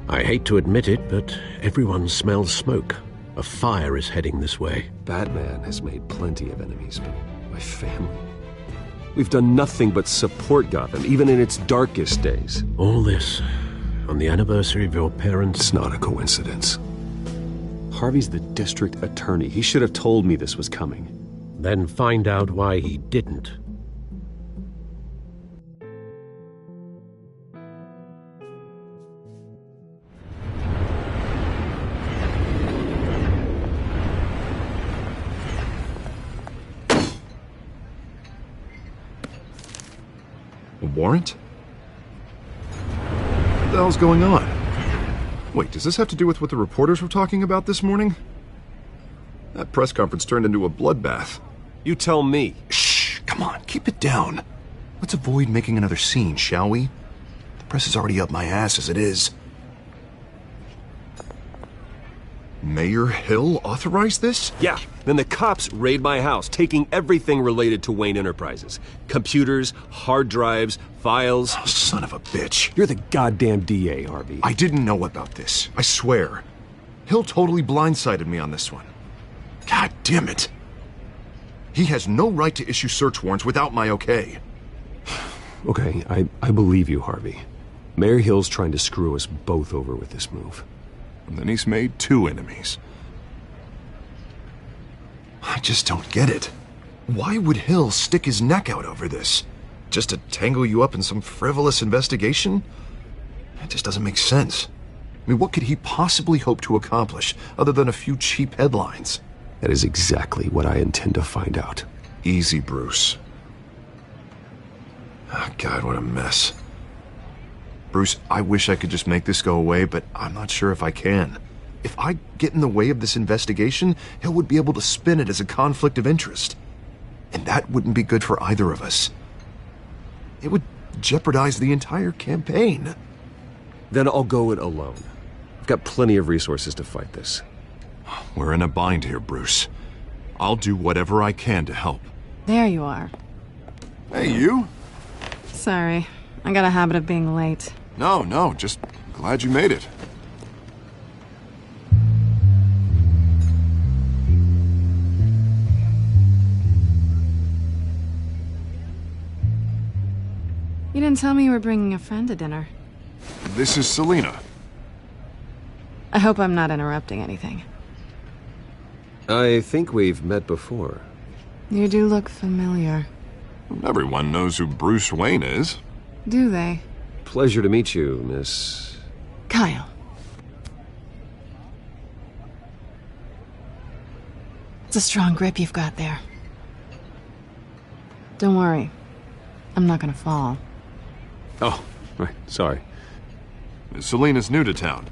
I hate to admit it, but everyone smells smoke. A fire is heading this way. Batman has made plenty of enemies, but my family... We've done nothing but support Gotham, even in its darkest days. All this on the anniversary of your parents'... It's not a coincidence. Harvey's the district attorney. He should have told me this was coming. Then find out why he didn't. A warrant? What the hell's going on? Wait, does this have to do with what the reporters were talking about this morning? That press conference turned into a bloodbath. You tell me. Shh, come on, keep it down. Let's avoid making another scene, shall we? The press is already up my ass as it is. Mayor Hill authorized this? Yeah, then the cops raid my house, taking everything related to Wayne Enterprises. Computers, hard drives, files. Oh, son of a bitch. You're the goddamn DA, Harvey. I didn't know about this, I swear. Hill totally blindsided me on this one. God damn it. He has no right to issue search warrants without my okay. Okay, I believe you, Harvey. Mayor Hill's trying to screw us both over with this move. And then he's made two enemies. I just don't get it. Why would Hill stick his neck out over this? Just to tangle you up in some frivolous investigation? It just doesn't make sense. I mean, what could he possibly hope to accomplish other than a few cheap headlines? That is exactly what I intend to find out. Easy, Bruce. Oh, God, what a mess. Bruce, I wish I could just make this go away, but I'm not sure if I can. If I get in the way of this investigation, Hill would be able to spin it as a conflict of interest. And that wouldn't be good for either of us. It would jeopardize the entire campaign. Then I'll go it alone. I've got plenty of resources to fight this. We're in a bind here, Bruce. I'll do whatever I can to help. There you are. Hey, you? Sorry. I got a habit of being late. No, just glad you made it. You didn't tell me you were bringing a friend to dinner. This is Selina. I hope I'm not interrupting anything. I think we've met before. You do look familiar. Everyone knows who Bruce Wayne is. Do they? Pleasure to meet you, Miss... Kyle. It's a strong grip you've got there. Don't worry. I'm not gonna fall. Oh, right, sorry. Selina's new to town.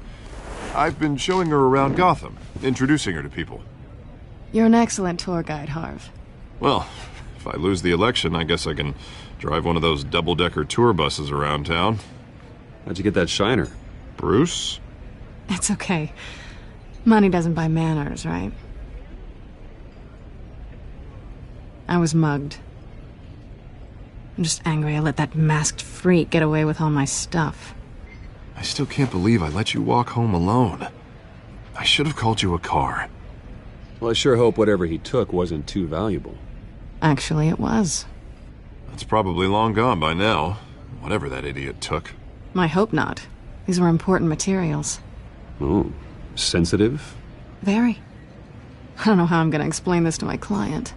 I've been showing her around Gotham, introducing her to people. You're an excellent tour guide, Harv. Well, if I lose the election, I guess I can drive one of those double-decker tour buses around town. How'd you get that shiner? Bruce? It's okay. Money doesn't buy manners, right? I was mugged. I'm just angry I let that masked freak get away with all my stuff. I still can't believe I let you walk home alone. I should have called you a car. Well, I sure hope whatever he took wasn't too valuable. Actually, it was. It's probably long gone by now, whatever that idiot took. I hope not. These were important materials. Ooh, sensitive? Very. I don't know how I'm gonna explain this to my client.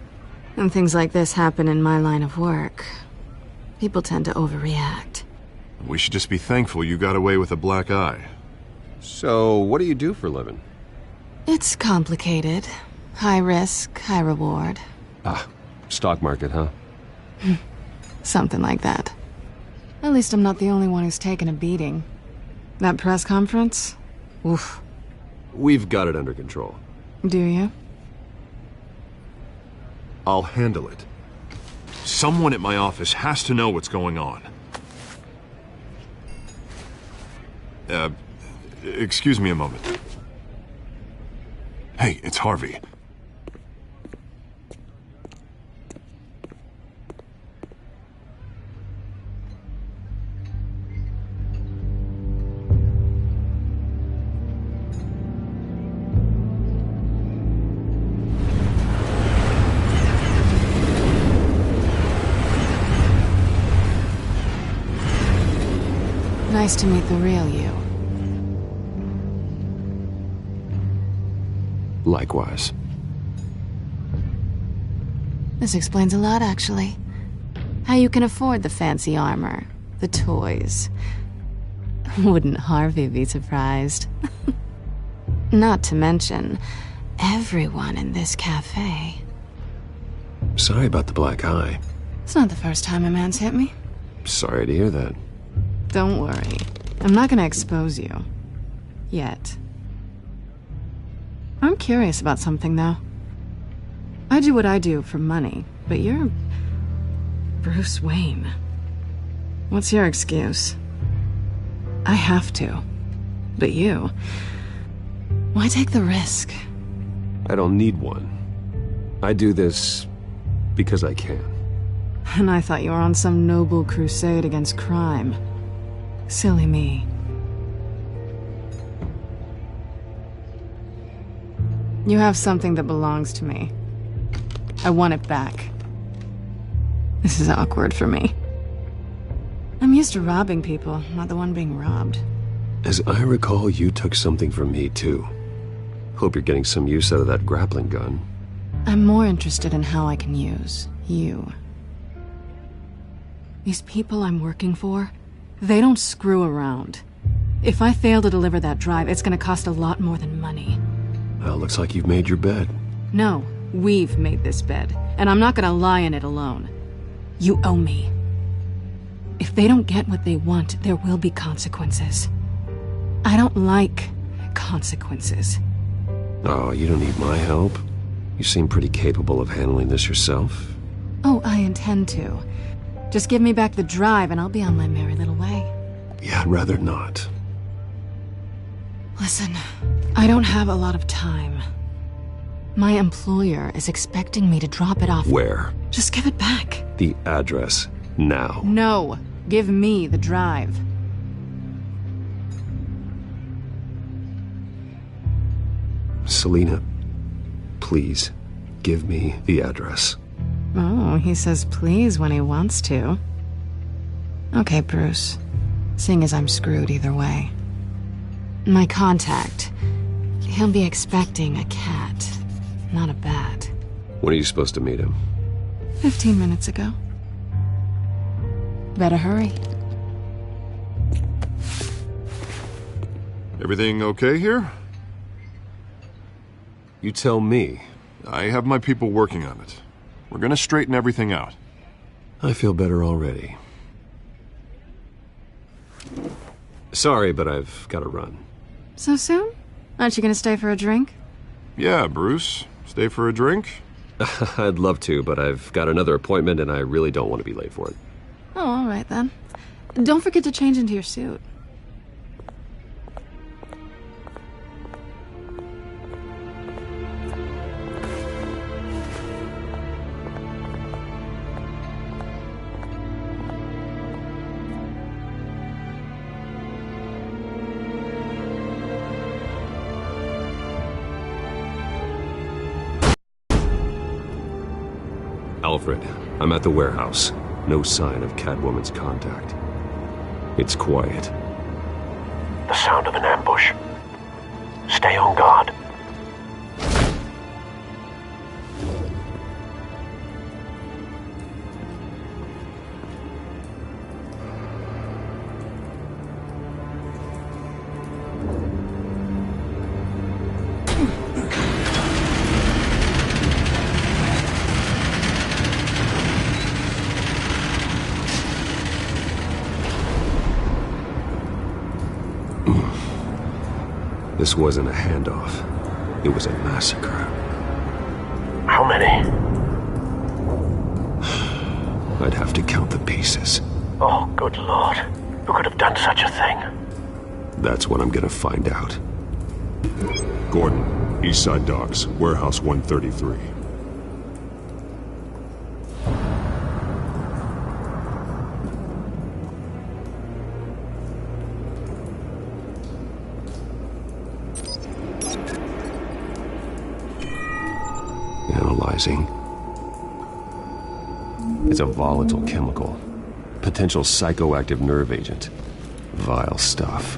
When things like this happen in my line of work, people tend to overreact. We should just be thankful you got away with a black eye. So, what do you do for a living? It's complicated. High risk, high reward. Ah, stock market, huh? Something like that. At least I'm not the only one who's taken a beating. That press conference? Oof. We've got it under control. Do you? I'll handle it. Someone at my office has to know what's going on. Excuse me a moment. Hey, it's Harvey. Nice to meet the real you. Likewise. This explains a lot, actually. How you can afford the fancy armor, the toys. Wouldn't Harvey be surprised? Not to mention, everyone in this cafe. Sorry about the black eye. It's not the first time a man's hit me. Sorry to hear that. Don't worry. I'm not gonna expose you. Yet. I'm curious about something, though. I do what I do for money, but you're... Bruce Wayne. What's your excuse? I have to. But you... Why take the risk? I don't need one. I do this because I can. And I thought you were on some noble crusade against crime. Silly me. You have something that belongs to me. I want it back. This is awkward for me. I'm used to robbing people, not the one being robbed. As I recall, you took something from me, too. Hope you're getting some use out of that grappling gun. I'm more interested in how I can use you. These people I'm working for, they don't screw around. If I fail to deliver that drive, it's gonna cost a lot more than money. Well, looks like you've made your bed. No, we've made this bed, and I'm not gonna lie in it alone. You owe me. If they don't get what they want, there will be consequences. I don't like consequences. Oh, you don't need my help. You seem pretty capable of handling this yourself. Oh, I intend to. Just give me back the drive and I'll be on my merry little way. Yeah, I'd rather not. Listen, I don't have a lot of time. My employer is expecting me to drop it off. Where? Just give it back. The address. Now. No. Give me the drive. Selina, please, give me the address. Oh, he says please when he wants to. Okay, Bruce. Seeing as I'm screwed either way. My contact. He'll be expecting a cat, not a bat. When are you supposed to meet him? 15 minutes ago. Better hurry. Everything okay here? You tell me. I have my people working on it. We're gonna straighten everything out. I feel better already. Sorry, but I've got to run. So soon? Aren't you gonna stay for a drink? Yeah, Bruce. Stay for a drink? I'd love to, but I've got another appointment and I really don't want to be late for it. Oh, all right then. Don't forget to change into your suit. Alfred, I'm at the warehouse. No sign of Catwoman's contact. It's quiet. The sound of an ambush. Stay on guard. This wasn't a handoff. It was a massacre. How many? I'd have to count the pieces. Oh, good Lord. Who could have done such a thing? That's what I'm gonna find out. Gordon, Eastside Docks, Warehouse 133. Analyzing. It's a volatile chemical. Potential psychoactive nerve agent. Vile stuff.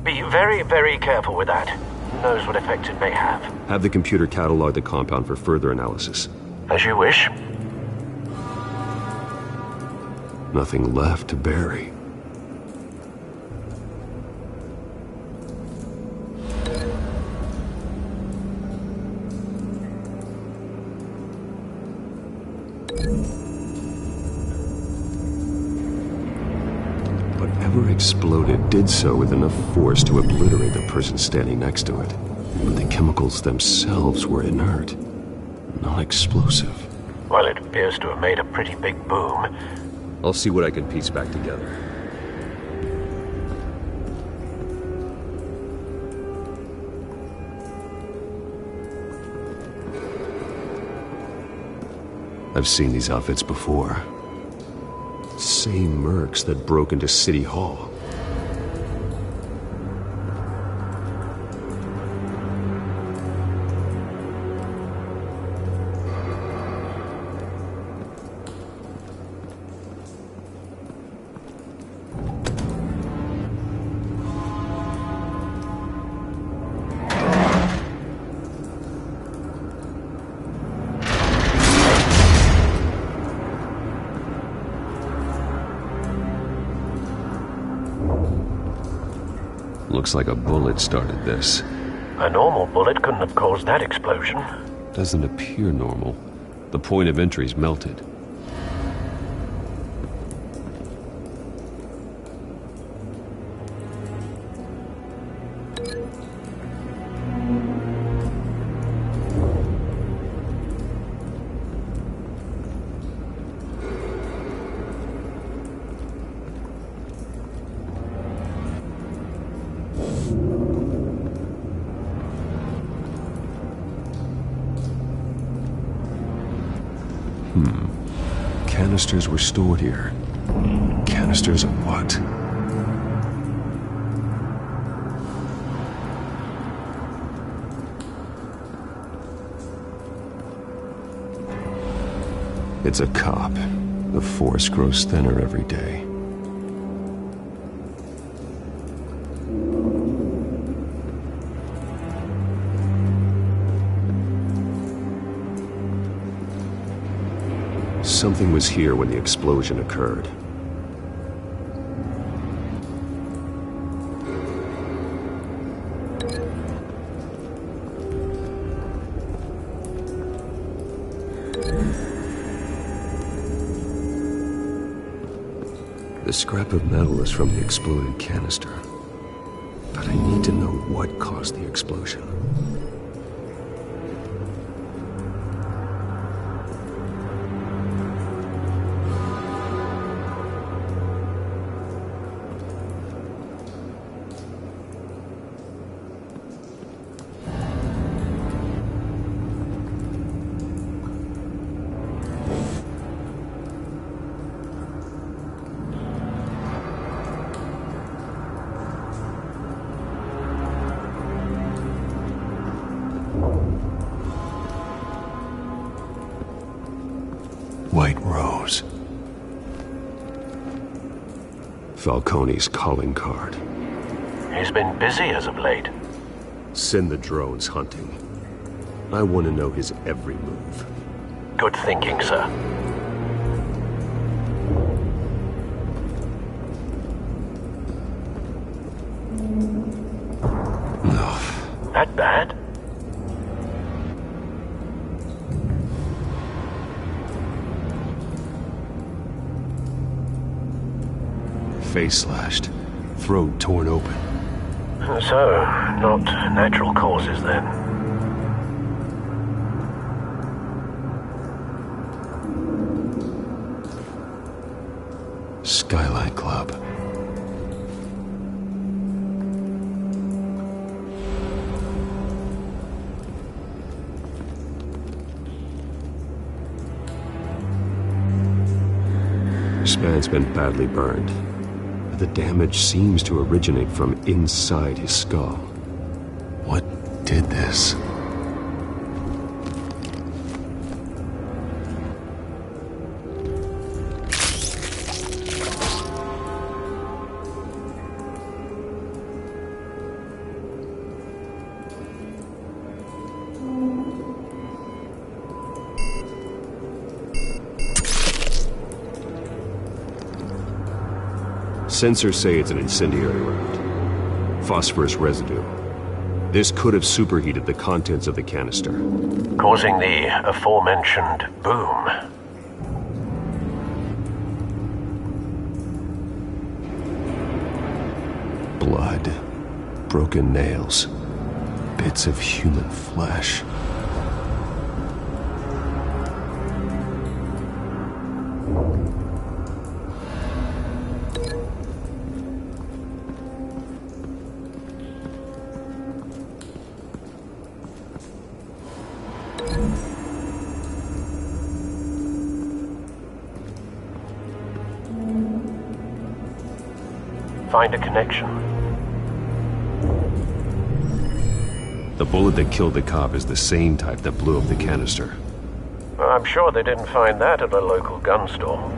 Be very, very careful with that. Who knows what effects it may have. Have the computer catalog the compound for further analysis. As you wish. Nothing left to bury. Whatever exploded did so with enough force to obliterate the person standing next to it. But the chemicals themselves were inert, not explosive. Well, it appears to have made a pretty big boom. I'll see what I can piece back together. I've seen these outfits before. Same mercs that broke into City Hall. Looks like a bullet started this. A normal bullet couldn't have caused that explosion. Doesn't appear normal. The point of entry's melted. Canisters were stored here. Canisters of what? It's a cop. The force grows thinner every day. Something was here when the explosion occurred. The scrap of metal is from the exploded canister. But I need to know what caused the explosion. White Rose. Falcone's calling card. He's been busy as of late. Send the drones hunting. I want to know his every move. Good thinking, sir. No. That bad? Face slashed, throat torn open. So, not natural causes then. Skyline Club. This man's been badly burned. The damage seems to originate from inside his skull. What did this? Sensors say it's an incendiary round. Phosphorus residue. This could have superheated the contents of the canister, causing the aforementioned boom. Blood, broken nails, bits of human flesh. Find a connection. The bullet that killed the cop is the same type that blew up the canister. I'm sure they didn't find that at a local gun store.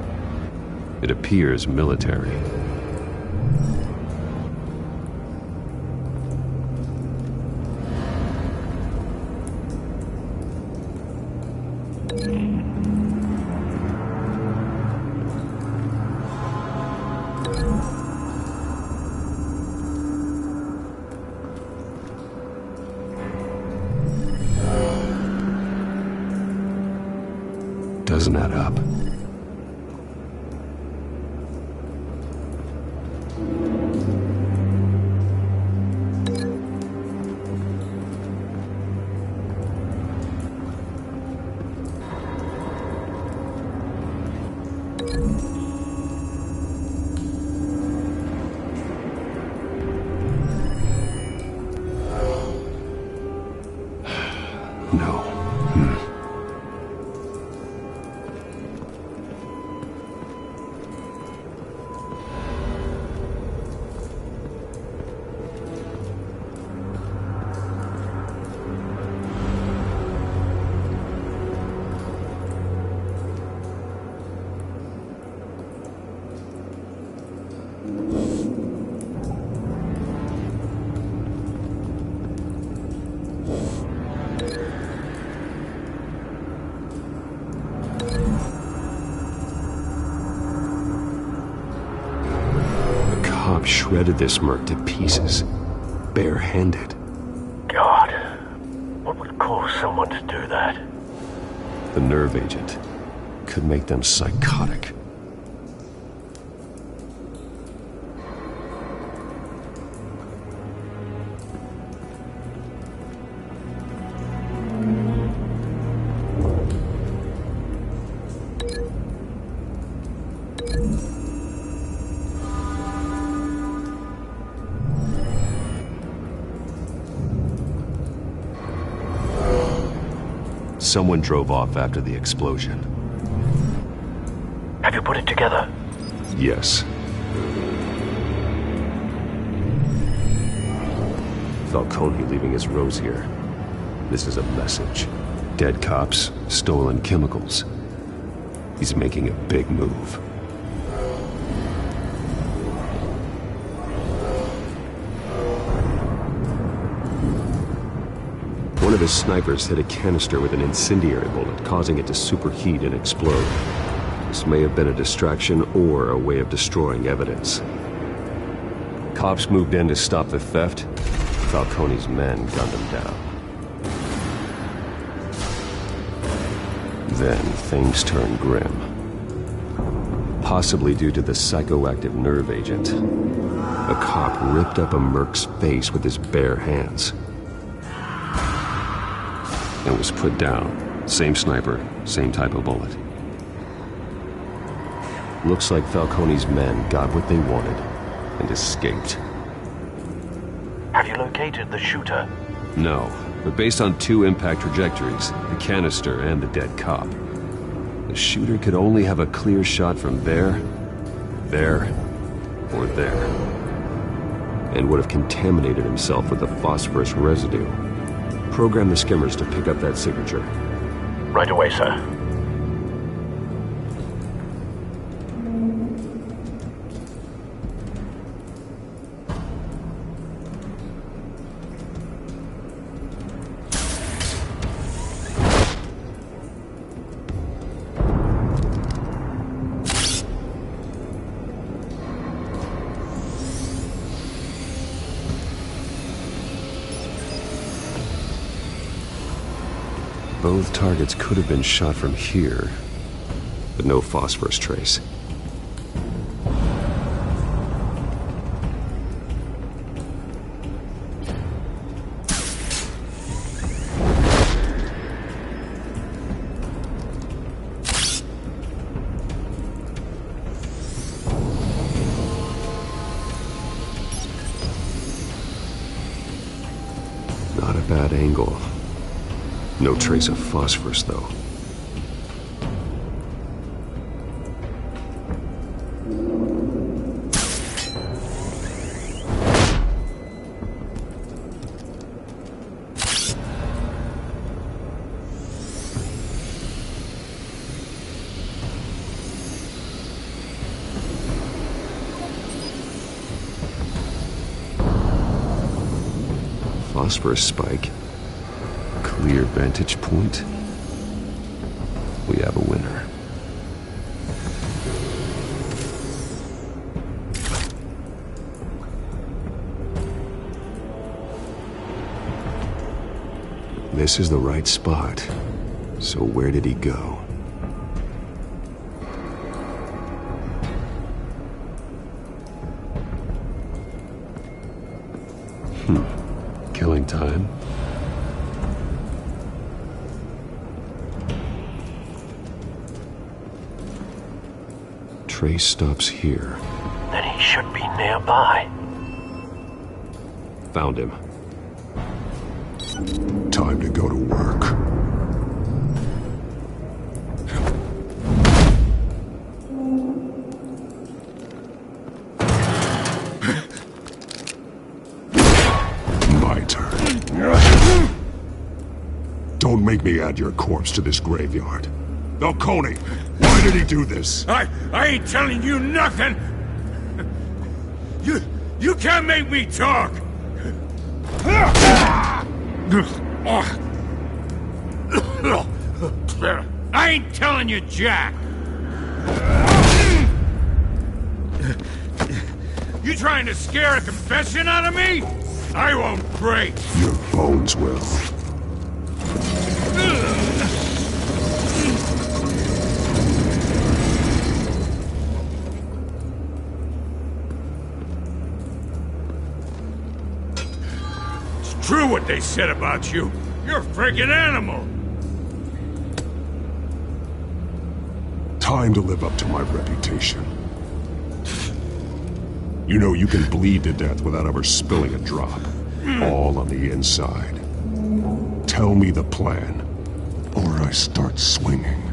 It appears military. Doesn't add up. cop shredded this merc to pieces, bare-handed. God, what would cause someone to do that? The nerve agent could make them psychotic. Someone drove off after the explosion. Have you put it together? Yes. Falcone leaving his rose here. This is a message. Dead cops, stolen chemicals. He's making a big move. One of his snipers hit a canister with an incendiary bullet, causing it to superheat and explode. This may have been a distraction or a way of destroying evidence. Cops moved in to stop the theft. Falcone's men gunned him down. Then things turned grim. Possibly due to the psychoactive nerve agent. A cop ripped up a merc's face with his bare hands. And was put down. Same sniper, same type of bullet. Looks like Falcone's men got what they wanted and escaped. Have you located the shooter? No, but based on two impact trajectories, the canister and the dead cop, the shooter could only have a clear shot from there, or there, and would have contaminated himself with the phosphorus residue. Program the skimmers to pick up that signature. Right away, sir. Both targets could have been shot from here, but no phosphorus trace. Not a bad angle. No trace of phosphorus, though. Phosphorus spike. Clear vantage point. We have a winner. This is the right spot. So where did he go? Killing time. Trace stops here. Then he should be nearby. Found him. Time to go to work. My turn. Don't make me add your corpse to this graveyard. Falcone, why did he do this? I ain't telling you nothing! You can't make me talk! I ain't telling you, Jack! You trying to scare a confession out of me? I won't break. Your bones will. It's true what they said about you. You're a freaking animal. Time to live up to my reputation. You know you can bleed to death without ever spilling a drop. All on the inside. Tell me the plan, or I start swinging.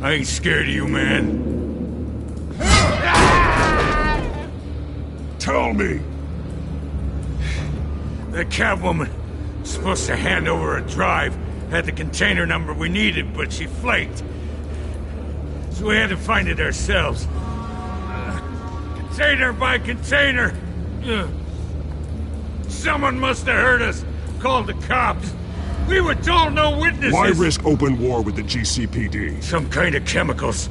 I ain't scared of you, man. Tell me! That Catwoman was supposed to hand over a drive, had the container number we needed, but she flaked. So we had to find it ourselves. Container by container. Someone must have heard us, called the cops. We were told no witnesses. Why risk open war with the GCPD? Some kind of chemicals.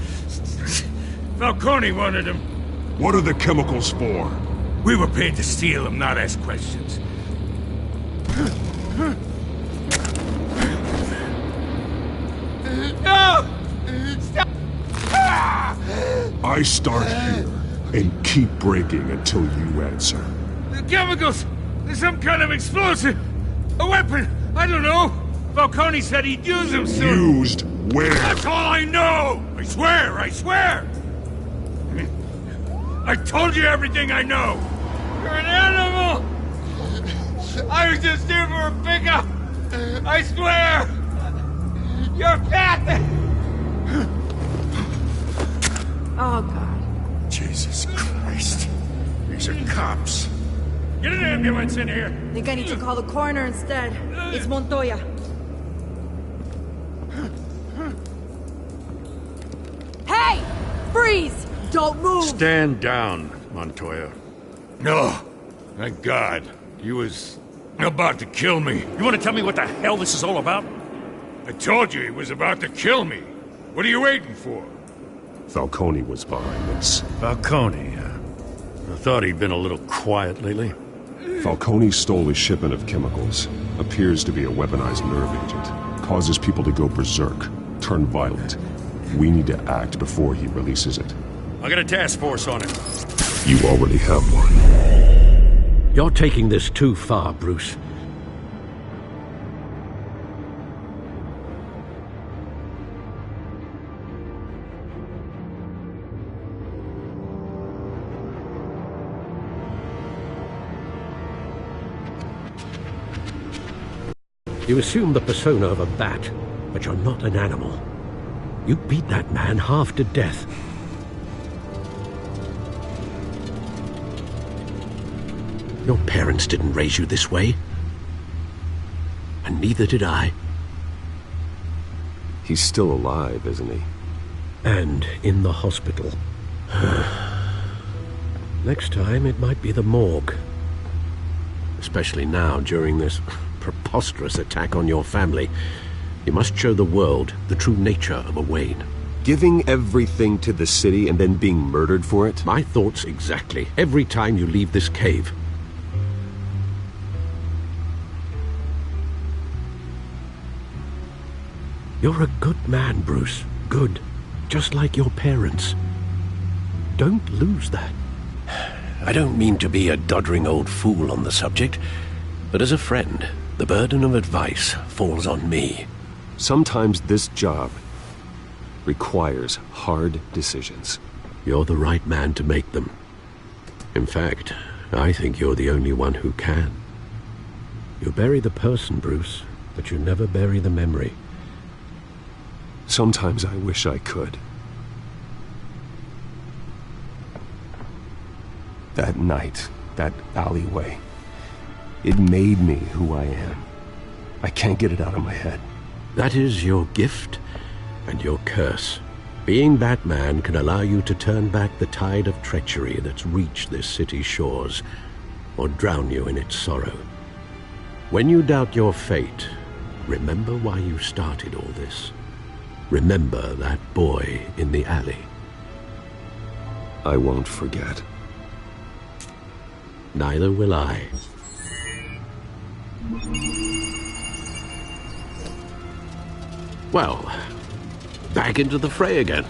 Falcone wanted them. What are the chemicals for? We were paid to steal them, not ask questions. No! Stop! I start here and keep breaking until you answer. The chemicals! There's some kind of explosive! A weapon! I don't know! Falcone said he'd use them soon! Used where? That's all I know! I swear! I swear! I told you everything I know! You're an animal! I was just here for a pickup! I swear! You're fat! Oh, God. Jesus Christ. These are cops. Get an ambulance in here! Think I need to call the coroner instead. It's Montoya. Hey! Freeze! Don't move! Stand down, Montoya. No. Thank God. He was about to kill me. You want to tell me what the hell this is all about? I told you he was about to kill me. What are you waiting for? Falcone was behind this. Falcone, I thought he'd been a little quiet lately. Falcone stole a shipment of chemicals. Appears to be a weaponized nerve agent. Causes people to go berserk, turn violent. We need to act before he releases it. I got a task force on it. You already have one. You're taking this too far, Bruce. You assume the persona of a bat, but you're not an animal. You beat that man half to death. Your parents didn't raise you this way. And neither did I. He's still alive, isn't he? And in the hospital. Next time, it might be the morgue. Especially now, during this preposterous attack on your family. You must show the world the true nature of a Wayne. Giving everything to the city and then being murdered for it? My thoughts exactly. Every time you leave this cave. You're a good man, Bruce. Good. Just like your parents. Don't lose that. I don't mean to be a doddering old fool on the subject, but as a friend, the burden of advice falls on me. Sometimes this job requires hard decisions. You're the right man to make them. In fact, I think you're the only one who can. You bury the person, Bruce, but you never bury the memory. Sometimes I wish I could. That night, that alleyway, it made me who I am. I can't get it out of my head. That is your gift and your curse. Being Batman can allow you to turn back the tide of treachery that's reached this city's shores, or drown you in its sorrow. When you doubt your fate, remember why you started all this. Remember that boy in the alley. I won't forget. Neither will I. Well, back into the fray again.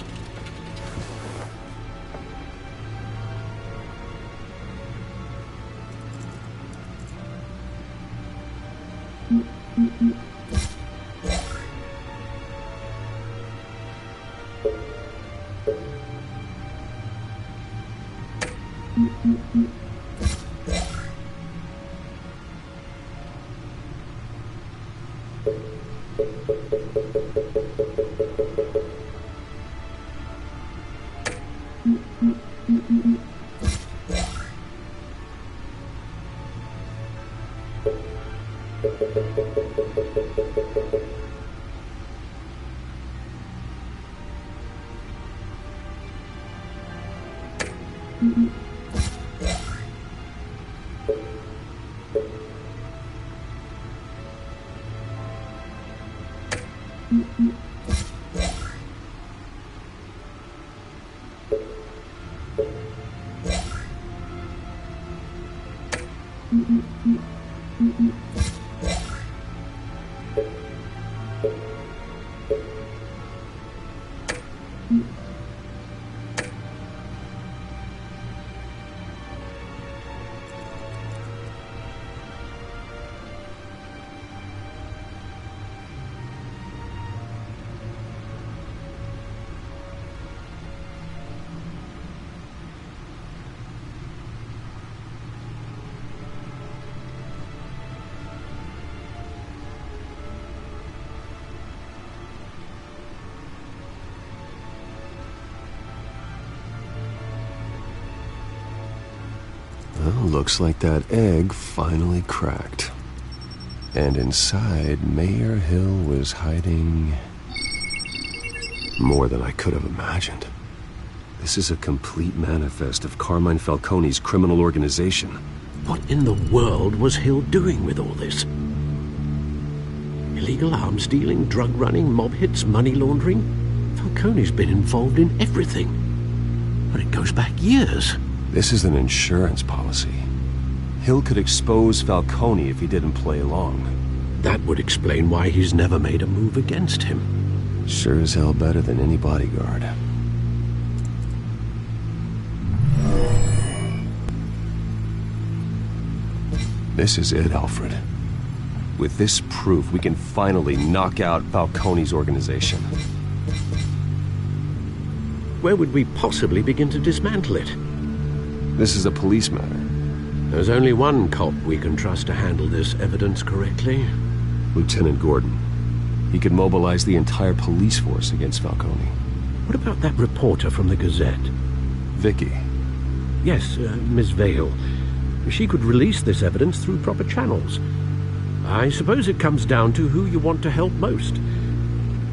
Well, looks like that egg finally cracked. And inside, Mayor Hill was hiding more than I could have imagined. This is a complete manifest of Carmine Falcone's criminal organization. What in the world was Hill doing with all this? Illegal arms dealing, drug running, mob hits, money laundering? Falcone's been involved in everything. But it goes back years. This is an insurance policy. Hill could expose Falcone if he didn't play along. That would explain why he's never made a move against him. Sure as hell better than any bodyguard. This is it, Alfred. With this proof, we can finally knock out Falcone's organization. Where would we possibly begin to dismantle it? This is a police matter. There's only one cop we can trust to handle this evidence correctly. Lieutenant Gordon. He could mobilize the entire police force against Falcone. What about that reporter from the Gazette? Vicky. Yes, Miss Vale. She could release this evidence through proper channels. I suppose it comes down to who you want to help most.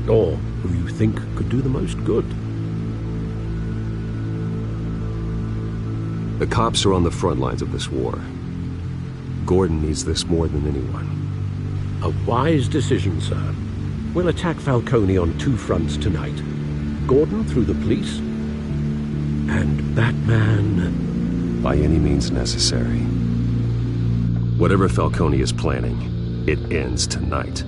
Or who you think could do the most good. The cops are on the front lines of this war. Gordon needs this more than anyone. A wise decision, sir. We'll attack Falcone on two fronts tonight. Gordon through the police, and Batman... by any means necessary. Whatever Falcone is planning, it ends tonight.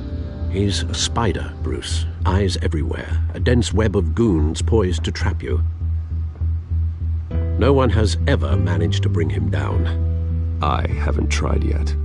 He's a spider, Bruce. Eyes everywhere. A dense web of goons poised to trap you. No one has ever managed to bring him down. I haven't tried yet.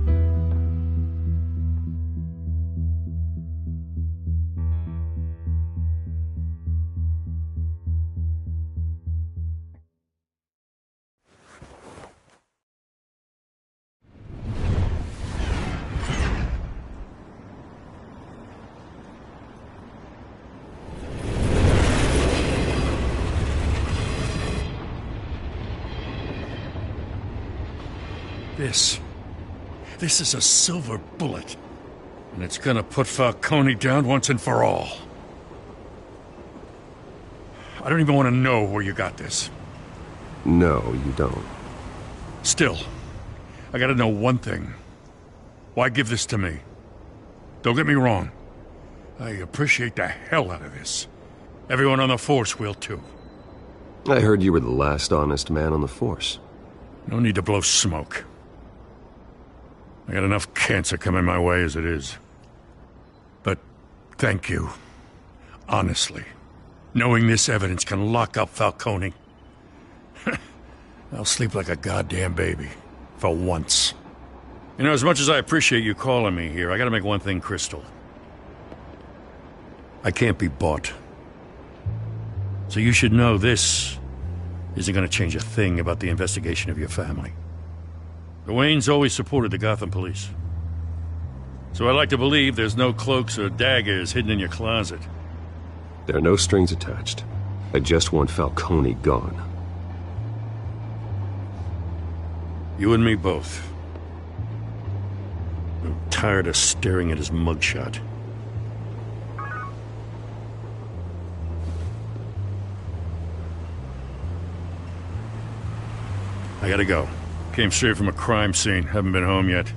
This is a silver bullet. And it's gonna put Falcone down once and for all. I don't even want to know where you got this. No, you don't. Still, I gotta know one thing. Why give this to me? Don't get me wrong. I appreciate the hell out of this. Everyone on the force will too. I heard you were the last honest man on the force. No need to blow smoke. I got enough cancer coming my way as it is. But thank you. Honestly. Knowing this evidence can lock up Falcone. I'll sleep like a goddamn baby. For once. You know, as much as I appreciate you calling me here, I gotta make one thing crystal. I can't be bought. So you should know this isn't gonna change a thing about the investigation of your family. The Waynes always supported the Gotham police. So I like to believe there's no cloaks or daggers hidden in your closet. There are no strings attached. I just want Falcone gone. You and me both. I'm tired of staring at his mugshot. I gotta go. Came straight from a crime scene. Haven't been home yet.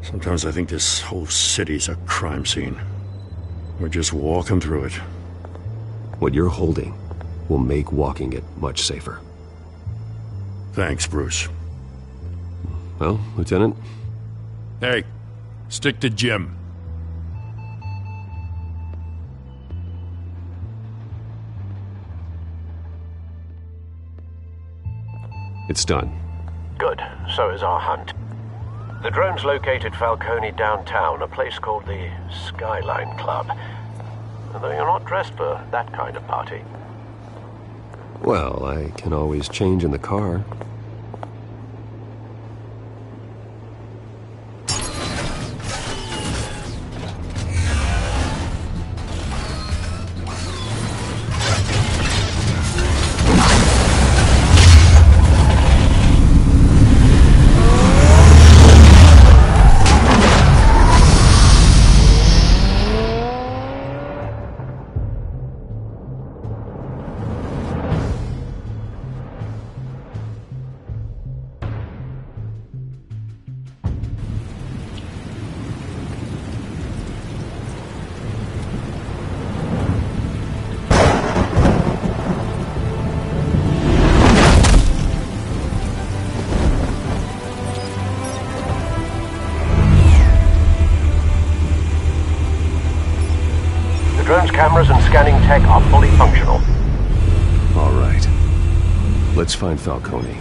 Sometimes I think this whole city's a crime scene. We're just walking through it. What you're holding will make walking it much safer. Thanks, Bruce. Well, Lieutenant? Hey, stick to Jim. It's done. Good. So is our hunt. The drones located Falcone downtown, a place called the Skyline Club. Though you're not dressed for that kind of party. Well, I can always change in the car. Drone's cameras and scanning tech are fully functional. All right. Let's find Falcone.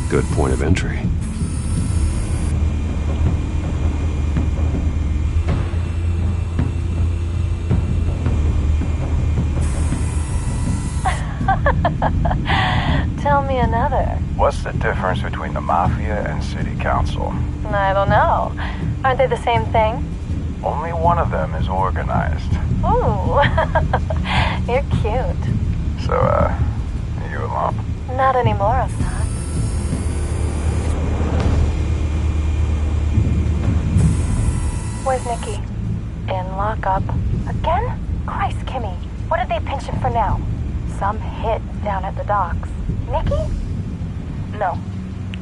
Good point of entry. Tell me another. What's the difference between the Mafia and City Council? I don't know. Aren't they the same thing? Only one of them is organized. Ooh, you're cute. So, are you alone? Not anymore, Assad. Where's Nikki? In lockup. Again? Christ, Kimmy. What did they pinch him for now? Some hit down at the docks. Nikki? No.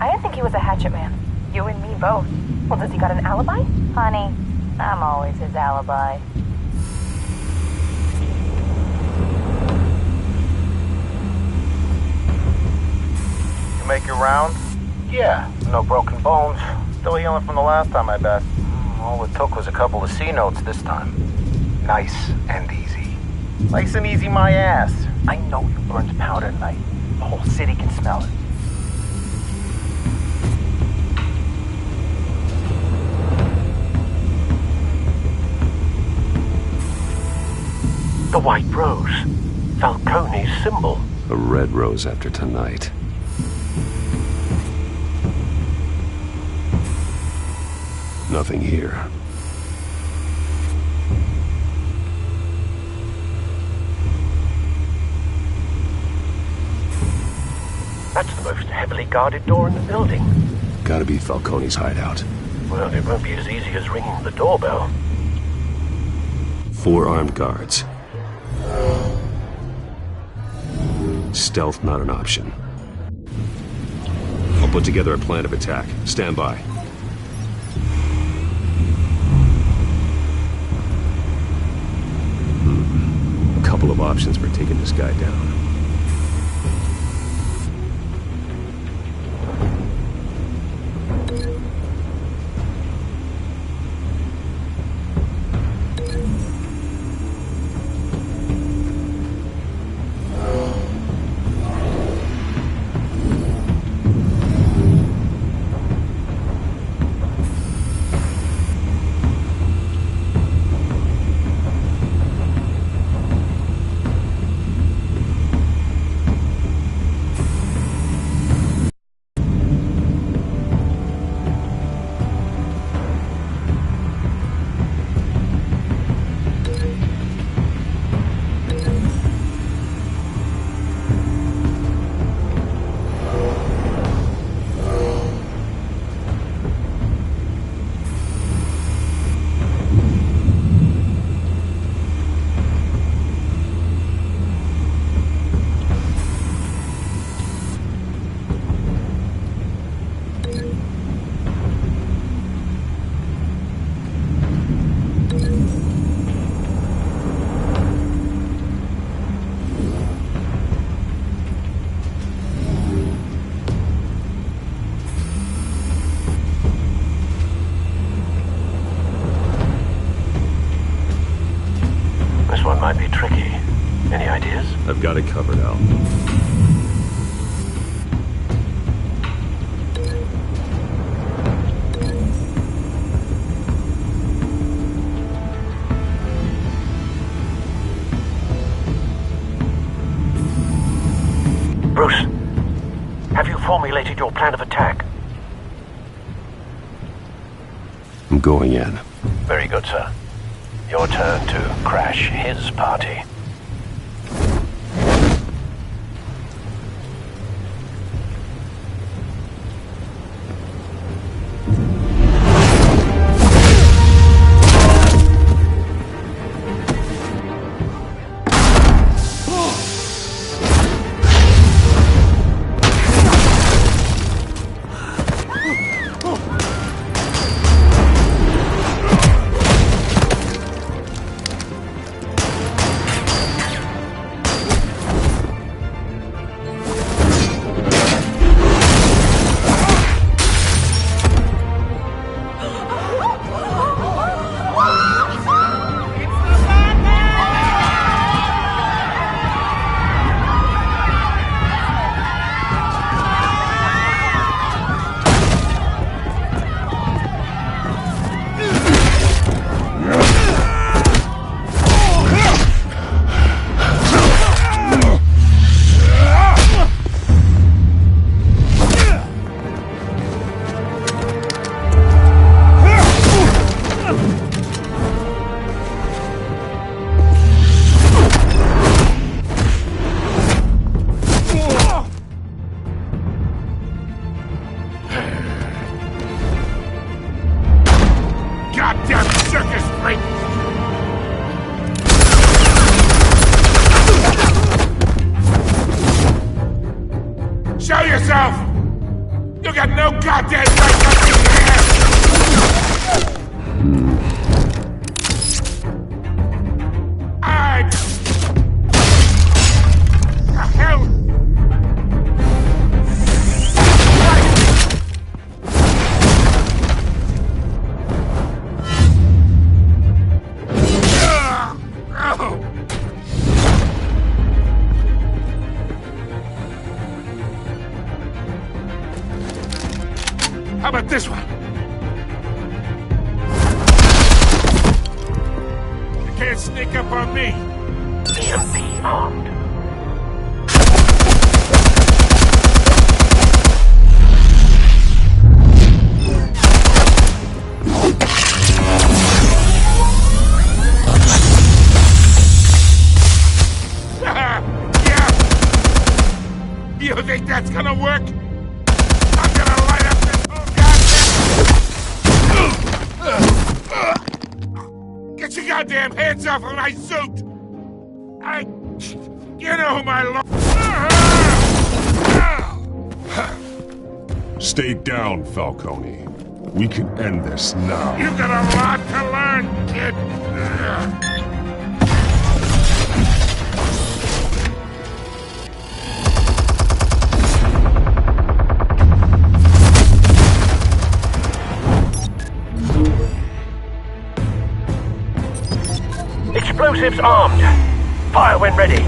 I didn't think he was a hatchet man. You and me both. Well, does he got an alibi? Honey, I'm always his alibi. You make your round? Yeah, no broken bones. Still healing from the last time, I bet. All it took was a couple of C notes this time. Nice and easy. Nice and easy, my ass. I know you burned powder at night. The whole city can smell it. The white rose. Falcone's symbol. A red rose after tonight. Nothing here. That's the most heavily guarded door in the building. Gotta be Falcone's hideout. Well, it won't be as easy as ringing the doorbell. 4 armed guards. Stealth not an option. put together a plan of attack. Stand by. A couple of options for taking this guy down. Might be tricky. Any ideas? I've got it covered, Al. Bruce, have you formulated your plan of attack? I'm going in. Very good, sir. Your turn to crash his party. Show yourself! You got no goddamn right up in here! I... The hell? How about this one? You can't sneak up on me. EMP armed. Yeah. You think that's gonna work? I'm gonna light up this whole goddamn... Get your goddamn hands off of my suit! You know who my Stay down, Falcone. We can end this now. You got a lot to learn, kid. Explosives armed. Fire when ready.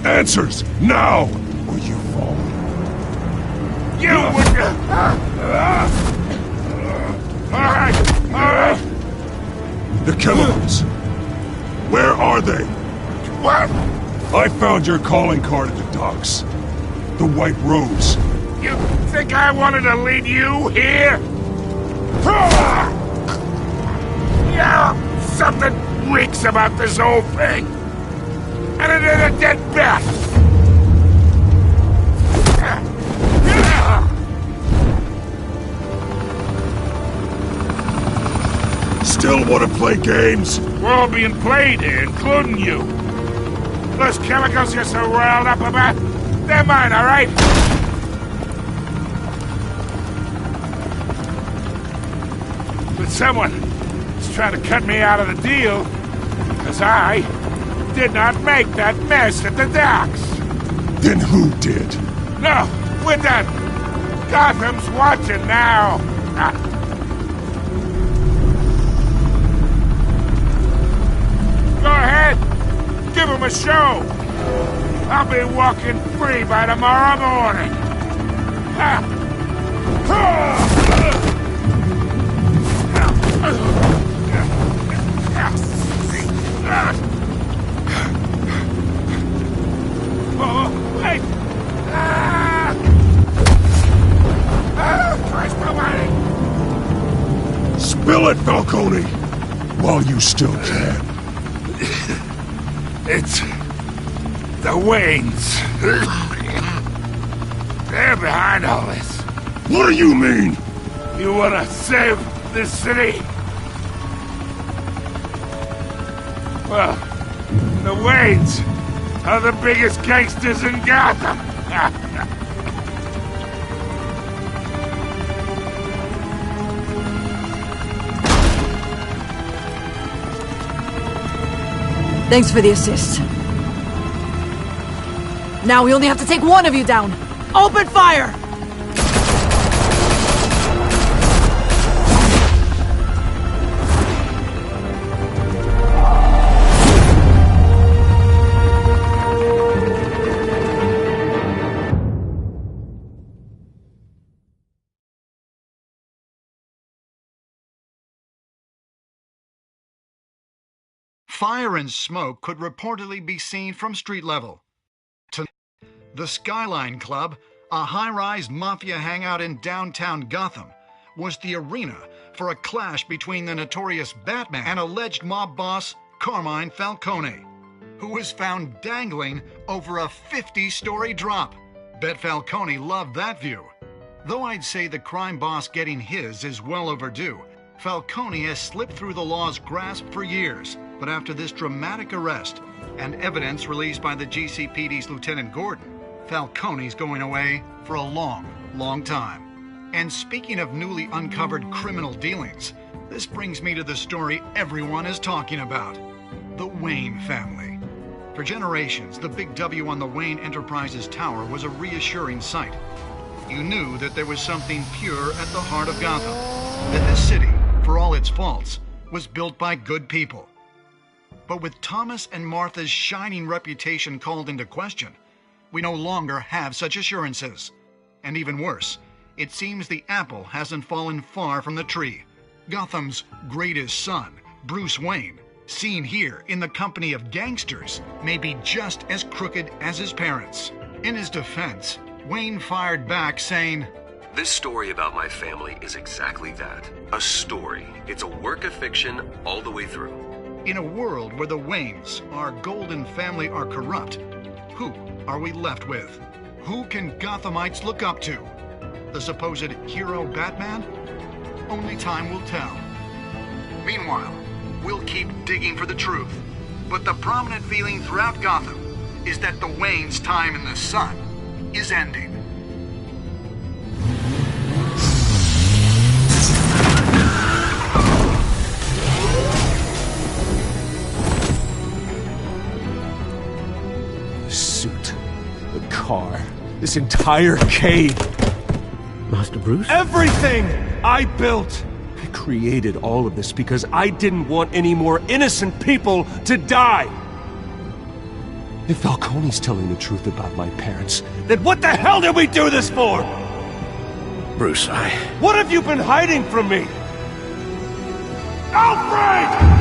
Answers, now! Or you fall. You would... Alright! The chemicals. Where are they? What? I found your calling card at the docks. The White Rose. You think I wanted to lead you here? Yeah, something reeks about this whole thing. And it is a dead bat! Still want to play games? We're all being played here, including you. Those chemicals you're so riled up about, they're mine, all right? But someone is trying to cut me out of the deal, because I did not make that mess at the docks. Then who did? No, we're done. Gotham's watching now. Go ahead. Give him a show. I'll be walking free by tomorrow morning. Oh, wait! Christ almighty! Spill it, Falcone! While you still can. It's... the Waynes. They're behind all this. What do you mean? You wanna save this city? Well, the Waynes are the biggest gangsters in Gotham. Thanks for the assist. Now we only have to take one of you down. Open fire! Fire and smoke could reportedly be seen from street level. The Skyline Club, a high-rise mafia hangout in downtown Gotham, was the arena for a clash between the notorious Batman and alleged mob boss Carmine Falcone, who was found dangling over a 50-story drop. Bet Falcone loved that view. Though I'd say the crime boss getting his is well overdue, Falcone has slipped through the law's grasp for years. But after this dramatic arrest and evidence released by the GCPD's Lieutenant Gordon, Falcone's going away for a long, long time. And speaking of newly uncovered criminal dealings, this brings me to the story everyone is talking about: the Wayne family. For generations, the big W on the Wayne Enterprises tower was a reassuring sight. You knew that there was something pure at the heart of Gotham, that this city, for all its faults, was built by good people. But with Thomas and Martha's shining reputation called into question, we no longer have such assurances. And even worse, it seems the apple hasn't fallen far from the tree. Gotham's greatest son, Bruce Wayne, seen here in the company of gangsters, may be just as crooked as his parents. In his defense, Wayne fired back, saying, "This story about my family is exactly that. A story. It's a work of fiction all the way through." In a world where the Waynes, our golden family, are corrupt, who are we left with? Who can Gothamites look up to? The supposed hero Batman? Only time will tell. Meanwhile, we'll keep digging for the truth. But the prominent feeling throughout Gotham is that the Waynes' time in the sun is ending. The suit, the car, this entire cave. Master Bruce? Everything I built! I created all of this because I didn't want any more innocent people to die! If Falcone's telling the truth about my parents, then what the hell did we do this for? Bruce, What have you been hiding from me? Alfred!